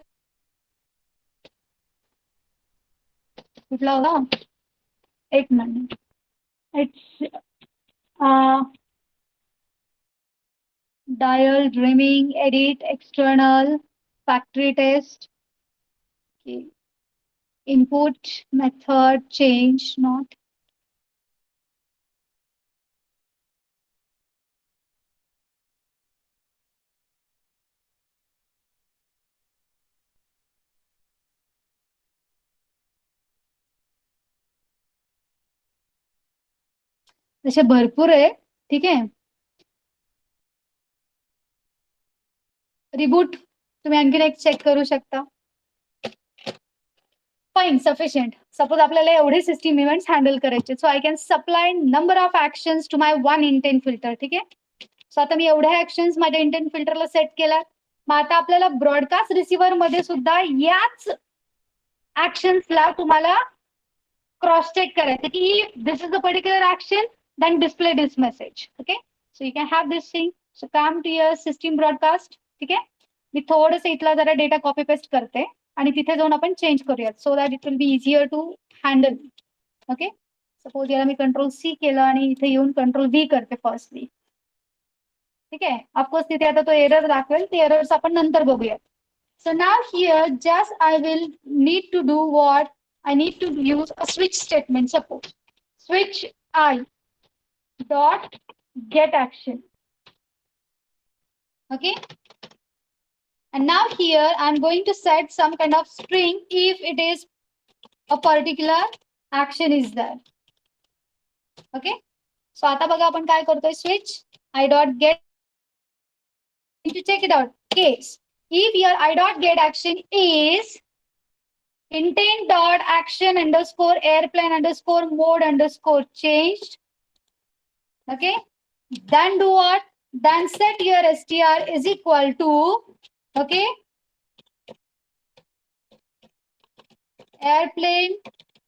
कुठला होता? एक minute. It's dial, dreaming, edit, external, factory test, okay. Input, method, change, not. तसे भरपूर आहे. ठीक आहे. रिबूट तुम्ही आणखीन एक चेक करू शकता. Fine, sufficient. सपोज आपल्याला एवढे सिस्टीम इव्हेंट्स हँडल करायचे, so I can supply number of actions to my one intent filter. ठीक आहे. सो आता मी एवढ्या ऍक्शन्स माझ्या इंटेंट फिल्टरला सेट केल्या. मग आता आपल्याला ब्रॉडकास्ट रिसिव्हर मध्ये सुद्धा याच ऍक्शन्सला तुम्हाला क्रॉस चेक करायचं की this is a particular action, then display this message. Okay. So you can have this thing. So come to your system broadcast. ठीक आहे. मी थोडस इथला जरा डेटा कॉपी पेस्ट करते आणि तिथे जाऊन आपण चेंज करूयात so that it will be easier to handle. Okay. Suppose याला मी कंट्रोल सी केलं आणि इथे येऊन कंट्रोल व्ही करते फर्स्टली. ठीक आहे. ऑफकोर्स तिथे आता तो एरर दाखवेल, ते एरर्स आपण नंतर बघूयात. So now here just I will need to do what I need to use a switch statement. Suppose switch I dot get action. Okay. And now here I'm going to set some kind of string if it is a particular action is there. Okay. So आता बघा आपण काय करतोय, switch I dot get to check it out. Case if your I dot get action is intent dot action underscore airplane underscore mode underscore changed. Okay. Then do what? Then set your str is equal to, okay, airplane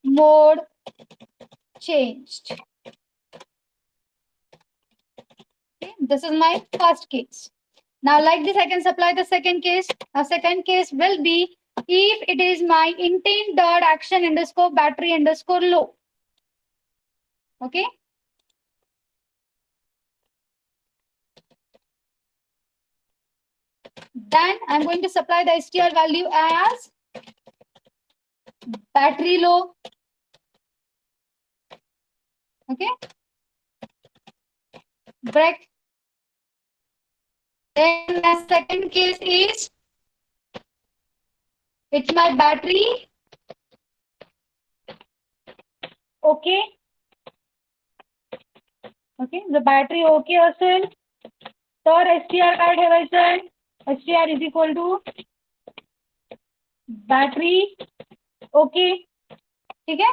mode changed. Okay. This is my first case. Now like this I can supply the second case. Now second case will be if it is my intent dot action underscore battery underscore low. Okay. Then I'm going to supply the str value as battery low. Okay. Break. Then the second case is it's my battery. Okay. Okay. The battery okay असेल तर str काय ठेवायचं? str is equal to battery okay. ठीक है.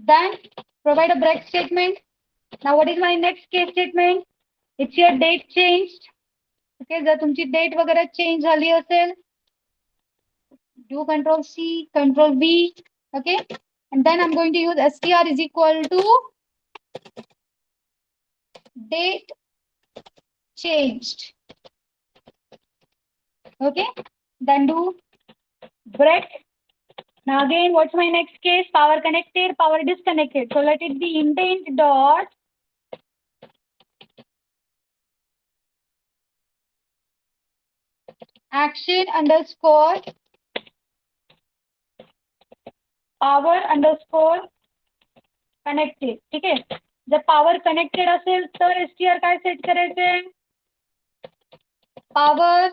Then provide a break statement. Now what is my next case statement? It's your date changed. Okay. जर तुमची date वगैरे change झाली असेल, do control C, control V. Okay. And then I'm going to use str is equal to date changed. Okay. Then do break. Now again, what's my next case? Power connected, power disconnected. So let it be intent dot action underscore power underscore connected. ठीक आहे. जर power connected असेल तर str काय set करायचे? Power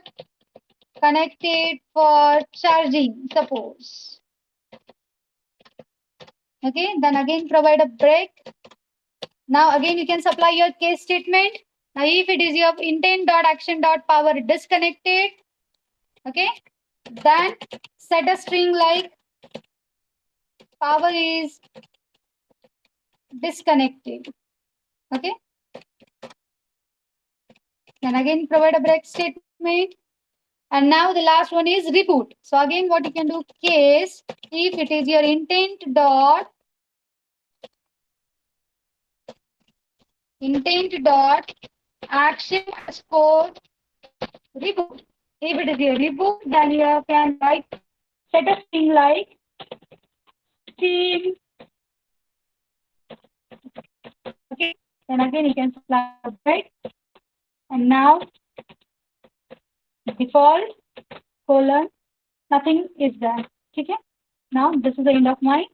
connected for charging, suppose. Okay. Then again provide a break. Now again you can supply your case statement. Now if it is your intent dot action dot power disconnected, okay, then set a string like power is disconnected. Okay. Then again provide a break statement. And now the last one is reboot. So again what you can do, case if it is your intent dot action underscore reboot. If it is your reboot, then you can write set a string like steam then again you can slide right, and now default colon nothing is there. Okay, now this is the end of my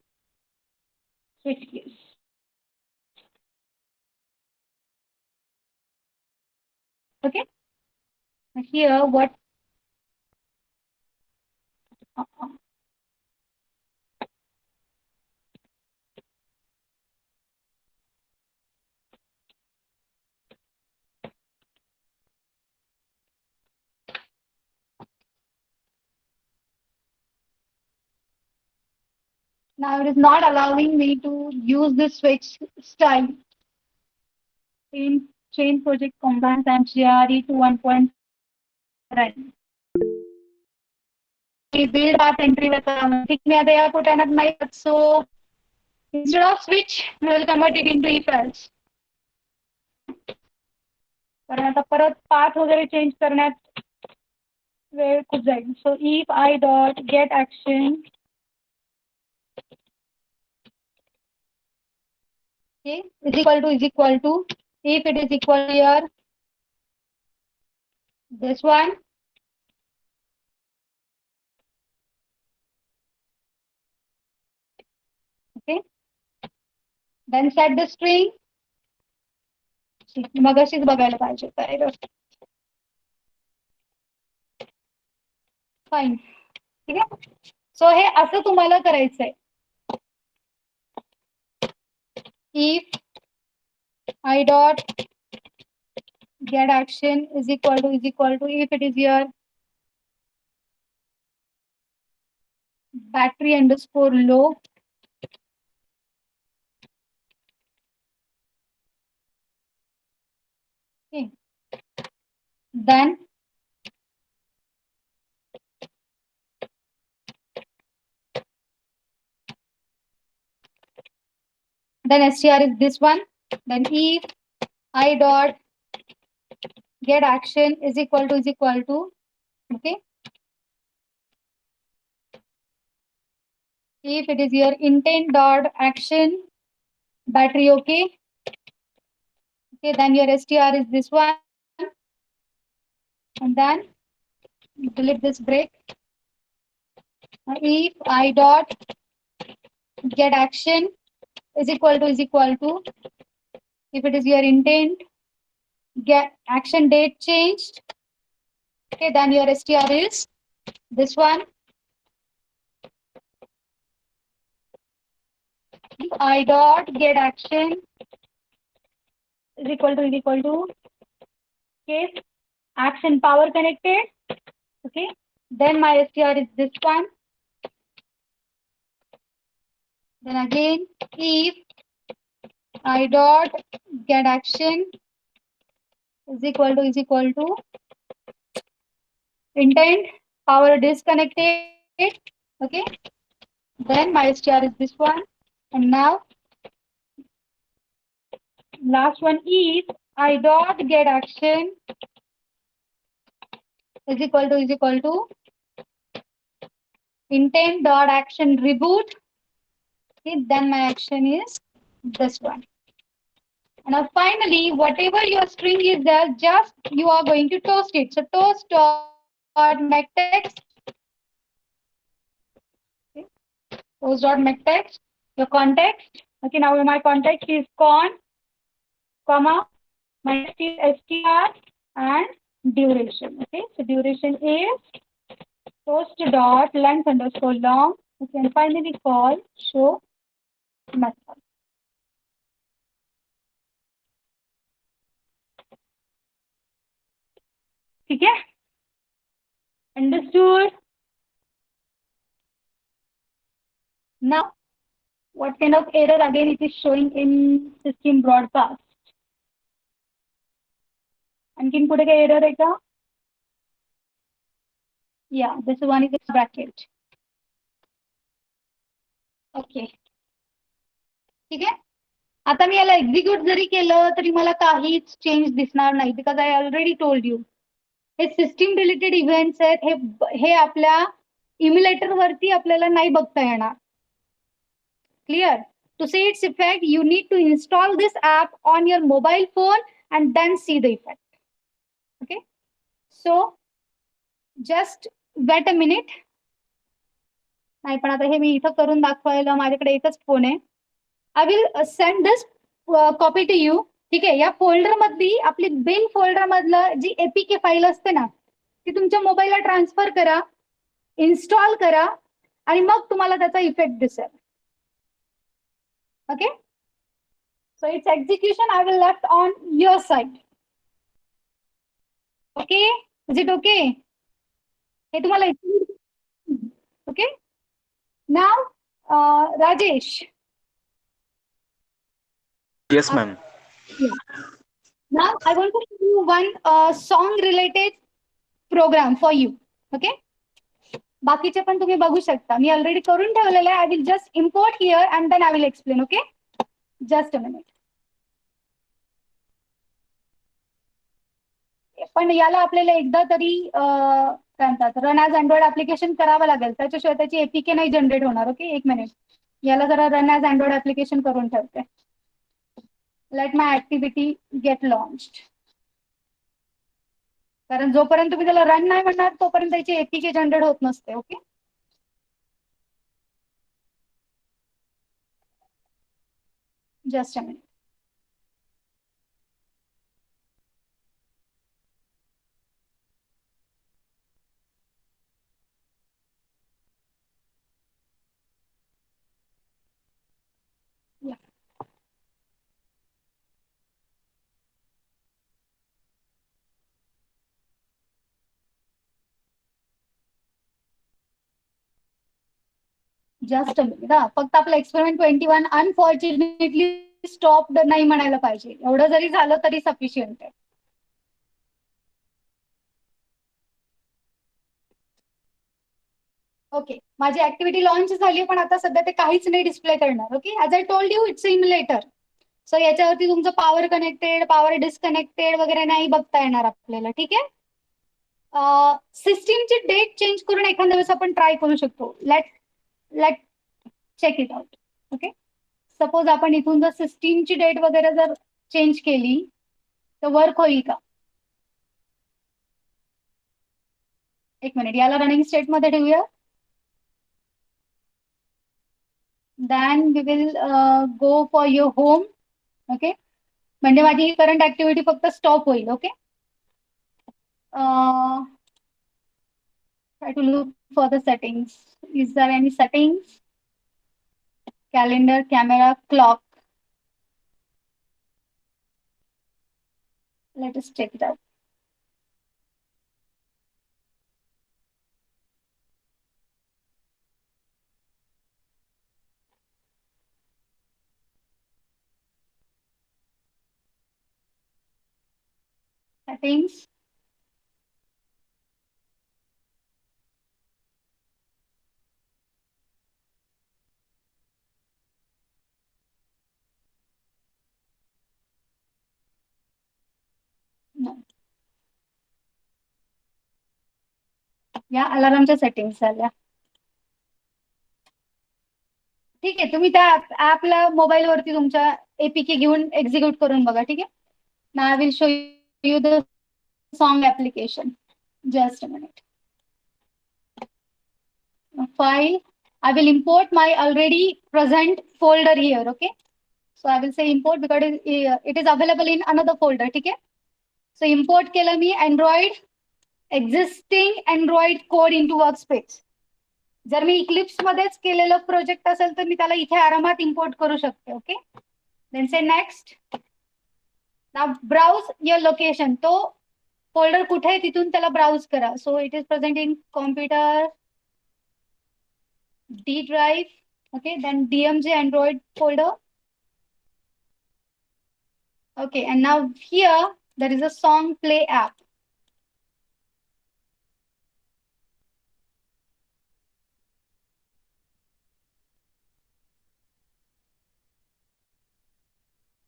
switch keys. Okay, here what now it is not allowing me to use this switch style in chain project compliance and GRE to 1.7. Build path entry ठीक मी आता या कुठ्यात नाही, so instead of switch we will convert it into if else. कारण आता परत path वगैरे change करण्यात वेळ खूप जाईल. So if I dot get action, okay, is equal to if it is equal to here this one, okay, then set the string. मगाशीच बघायला पाहिजे काय फाईन. ठीक आहे, सो हे असं तुम्हाला करायचंय. if I dot get action is equal to if it is here battery underscore low, okay, then str is this one, then if I dot get action is equal to okay, if it is your intent dot action battery, okay, okay, then your str is this one, and then delete this break. If I dot get action is equal to if it is your intent get action date changed, okay, then your str is this one. If I dot get action is equal to case action power connected, okay, then my str is this one. Then again if I dot get action is equal to intent power disconnected, okay, then my str is this one. And now last one, if I dot get action is equal to intent dot action reboot, okay, then my action is this one. And now finally, whatever your string is there, just you are going to toast it. So toast dot make text, okay, toast dot make text, your context. Okay, now my context is con, comma, my str and duration. Okay, so duration is toast dot length underscore long. Okay, and finally call show method. ठीक है, understood? Now, what kind of error again it is showing in system broadcast? आणखीन पुढे काय error आहे का? Yeah, this one is a bracket. Okay. ठीक आहे, आता मी याला एक्झिक्यूट जरी केलं तरी मला काहीच चेंज दिसणार नाही, because I already told you हे सिस्टीम रिलेटेड इव्हेंट्स आहेत. हे आपल्या इम्युलेटर वरती आपल्याला नाही बघता येणार. Clear? To see its effect, you need to install this app on your mobile phone and then see the effect. Okay, so just wait a minute. नाही पण आता हे मी इथं करून दाखवायला माझ्याकडे एकच फोन आहे. I will send this copy to you. ठीक आहे, या फोल्डर मधली आपली बिन फोल्डर मधलं जी एपीके फाईल असते ना ती तुमच्या मोबाईलला ट्रान्सफर करा, इन्स्टॉल करा आणि मग तुम्हाला त्याचा इफेक्ट दिसेल. Okay, so it's execution I will left on your side. Okay, is it okay? हे तुम्हाला okay. Now Rajesh. Yes, ma'am. Now I want to show you one song related program for you. Okay. बाकीचे पण तुम्ही बघू शकता. मी already करून ठेवलेलं आहे. I will just import here and then I will explain. Okay. Just a minute. पण याला आपल्याला एकदा तरी काय म्हणतात रन ॲज अँड्रॉइड ऍप्लिकेशन करावं लागेल. त्याच्याशिवाय त्याची एपीके नाही जनरेट होणार. ओके, एक मिनिट. याला जरा रन ॲज अँड्रॉइड ऍप्लिकेशन करून ठेवते. Let my activity get launched. कारण जोपर्यंत तुम्ही त्याला रन नाही म्हणणार तोपर्यंत त्याची एपीके जनरेट होत नसते. Okay, just a minute. Just a minute. फक्त आपलं एक्सपेरिमेंट 21 अनफॉर्च्युनेटली स्टॉप नाही म्हणायला पाहिजे. एवढं जरी झालं तरी सफिशियंट आहे. ओके, माझी ऍक्टिव्हिटी लॉन्च झाली पण आता सध्या ते काहीच नाही डिस्प्ले करणार. Okay, as I told you it's simulator. So याच्यावरती तुमचं पॉवर कनेक्टेड, पॉवर डिस्कनेक्टेड वगैरे नाही बघता येणार आपल्याला. ठीक आहे, सिस्टीमची डेट चेंज करून एखाद्या वेळेस आपण ट्राय करू शकतो. Let check it out. Okay, suppose आपण इथून जर सिस्टीमची डेट वगैरे जर चेंज केली तर वर्क होईल का? एक मिनिट, याला रनिंग स्टेट मध्ये ठेवूया. Then we will go for your home. Okay, म्हणजे माझी करंट ऍक्टिव्हिटी फक्त स्टॉप होईल. Okay, try to look for the settings. Is there any settings? Calendar, camera, clock. Let us check it out. Settings. No. या अलार्मच्या settings झाल्या. ठीक आहे, तुम्ही त्या ऍपला मोबाईल वरती तुमच्या एपीके घेऊन एक्झिक्यूट करून बघा. ठीक आहे, now I will show you the song application. Just a minute. File. I will import my already present folder here. Okay, so I will say import because it is available in another folder. ठीक आहे, so import केलं मी Android existing Android code into workspace. जर मी Eclipse मध्येच केलेलं project असेल तर मी त्याला इथे आरामात इम्पोर्ट करू शकते. Okay, then say next. Now browse your location. तो फोल्डर कुठे आहे तिथून त्याला ब्राउज करा. So it is present in computer D drive. Okay, then DMG Android folder. Okay, and now here there is a song play app.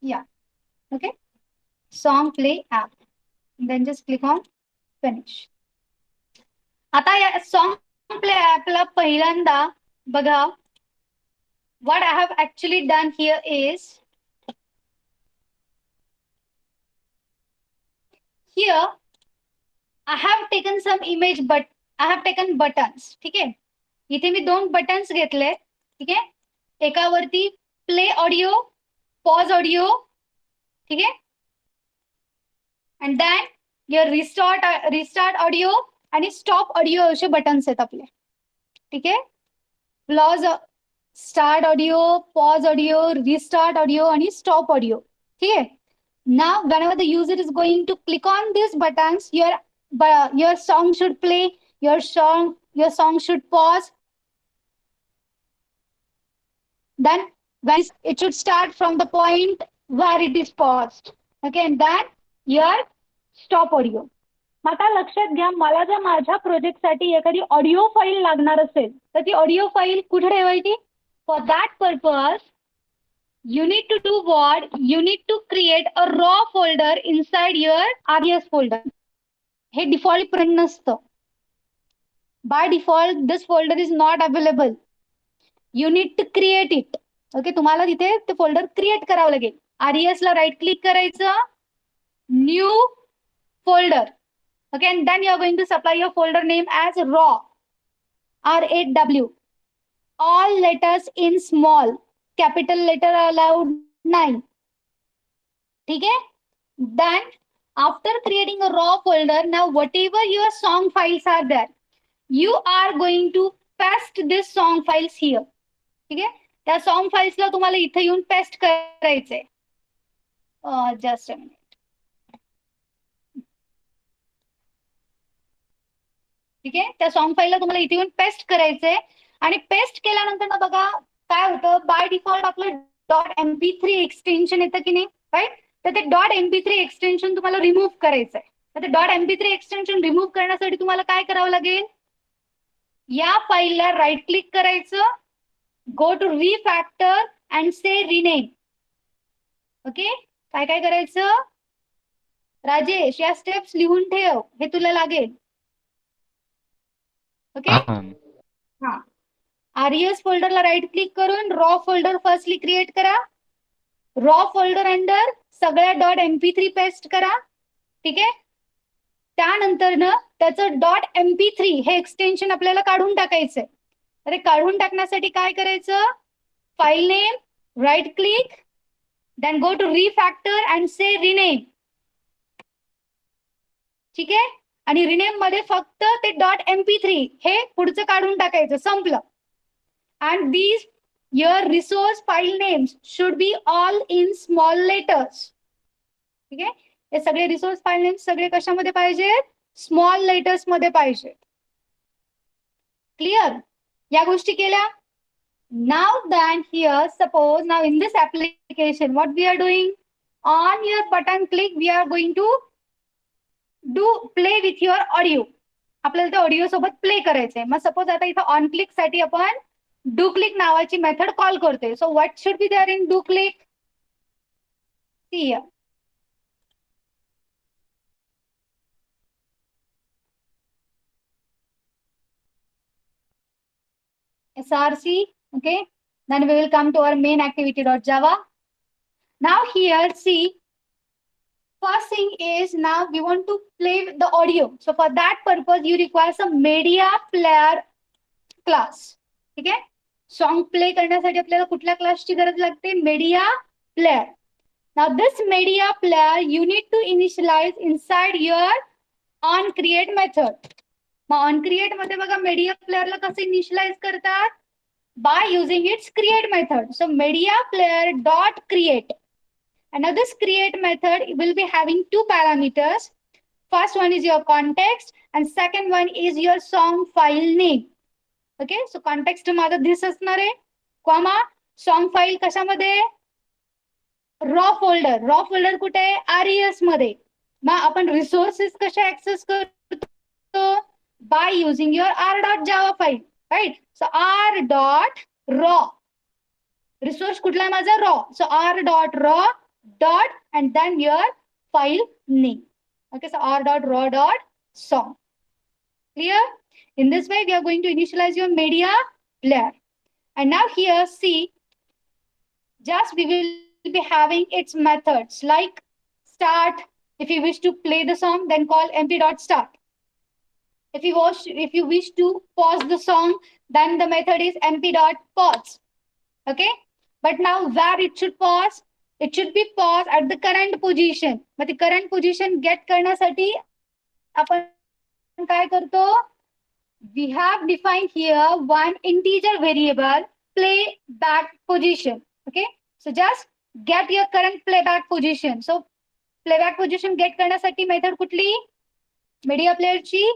Yeah, okay, song play app. And then just click on finish. आता या song play app ला पहिल्यांदा बघा what I have actually done here is, here I have taken some image, but I have taken buttons. ठीक आहे, इथे मी 2 buttons घेतले. ठीक आहे, एकावरती प्ले ऑडिओ, पॉज ऑडिओ. ठीक आहे, and then your restart audio आणि स्टॉप ऑडिओ असे बटन्स आहेत आपले. ठीक आहे, प्लॉज start audio, pause audio, restart audio आणि स्टॉप ऑडिओ. ठीक आहे, now whenever the user is going to click on these buttons, your song should play, your song should pause, then when it should start from the point where it is paused. Okay, and then your stop audio. आता लक्षात घ्या, मला जर माझ्या प्रोजेक्टसाठी एखादी audio file लागणार असेल तर ती ऑडिओ फाईल कुठे ठेवायची? For that purpose you need to do what? You need to create a raw folder inside your RES folder. हे default print नसतं. By default, this folder is not available. You need to create it. Okay, तुम्हाला तिथे ते folder create करावं लागेल. RES ला right click करायचं, new folder. Okay, and then you are going to supply your folder name as raw, R8W. All letters in small. Capital letter allowed 9. ठीक है, then after creating a raw folder, now whatever your song files are there, you are going to paste this song files here. ठीक है, त्या song files ला तुम्हाला इथे येऊन paste करायचंय. Just a minute. ठीक आहे, त्या सॉन्ग फाईलला तुम्हाला इथे येऊन पेस्ट करायचंय आणि पेस्ट केल्यानंतर ना बघा काय होतं, बाय डिफॉल्ट आपलं .mp3 एक्सटेन्शन येतं की नाही, राईट? तर ते .mp3 एक्सटेन्शन तुम्हाला रिमूव्ह करायचंय. तर ते .mp3 एक्सटेन्शन रिमूव्ह करण्यासाठी तुम्हाला काय करावं लागेल, या फाईलला राईट क्लिक करायचं, go to refactor and say rename. Okay, काय काय करायचं राजेश, या स्टेप्स लिहून ठेव, हे तुला लागेल. ओके, हा, RES फोल्डरला राईट क्लिक करून रॉ फोल्डर फर्स्टली क्रिएट करा. रॉ फोल्डर अंडर सगळ्या .mp3 पेस्ट करा. ठीक आहे, त्यानंतर ना त्याचं .mp3 हे एक्सटेन्शन आपल्याला काढून टाकायचंय. तर काढून टाकण्यासाठी काय करायचं, file name, right click, then go to refactor and say rename. ठीक आहे, आणि रिनेम मध्ये फक्त ते .mp3 हे पुढचं काढून टाकायचं, संपलं. And these your resource file names should be all in small letters. ठीक आहे, हे सगळे रिसोर्स फाईल नेम्स सगळे कशामध्ये पाहिजेत, स्मॉल लेटर्स मध्ये पाहिजेत. क्लिअर, या गोष्टी केल्या. Now then here, suppose now in this application what we are doing, on your button click we are going to do play with your audio. आपल्याला त्या ऑडिओ सोबत प्ले करायचंय. मग सपोज आता इथं ऑन क्लिक साठी आपण डू क्लिक नावाची method call करते. So what should be there in do click, see here. src, okay, then we will come to our main activity.java. Now here see, first thing is now we want to play with the audio. So for that purpose you require some media player class. ठीक आहे, song play करण्यासाठी आपल्याला कुठल्या क्लासची गरज लागते, media player. Now this media player you need to initialize inside your on create method. मग on create मध्ये बघा मीडिया प्लेअरला कसं इनिशियलाइज करतात, by using its create method. So media player dot create. And now this create method will be having two parameters. First one is your context and second one is your song file name. Okay, so context माझा this असणार आहे, comma song file कशामध्ये, raw folder. raw folder कुठे आहे, RES मध्ये. मग आपण resources कशा access करतो, by using your r.java file, right? So r.raw, resource कुठला आहे माझा, raw. So r.raw dot and then your file name. Okay, so r.raw dot song. Clear? In this way we are going to initialize your media player. And now here see, just we will be having its methods like start. If you wish to play the song, then call mp.start. If you wish to pause the song, then the method is mp.pause. Okay. But now where it should pause, it should be paused at the current position. But the current position get करण्यासाठी आपण काय करतो, we have defined here one integer variable playback position. Okay, so just get your current playback position. So playback position get करण्यासाठी method कुठली, media प्लेअरची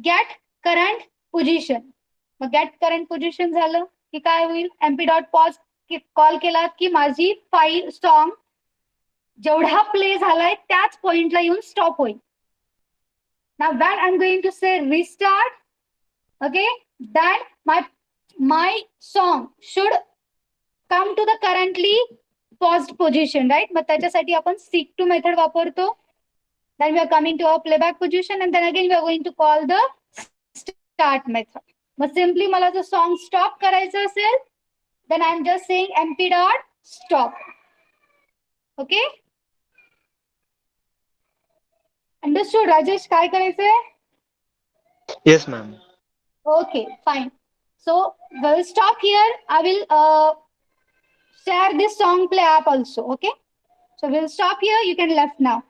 get current position. मग get current position झालं की काय होईल, mp.pause कॉल केला की माझी file song जेवढा प्ले झालाय त्याच पॉइंटला येऊन स्टॉप होईल. Now when I'm going to say restart, okay, then my song should come to the currently paused position, right? मग त्याच्यासाठी आपण seek to method वापरतो. Then we are coming to our playback position and then again we are going to call the start method. Mug simply मला जर song stop करायचं असेल, then I'm just saying mp.stop. Okay? Understood, Rajesh? काय करायचंय? Yes, ma'am. Okay, fine. So we'll stop here. I will share this song play app also. Okay. So we'll stop here. You can left now.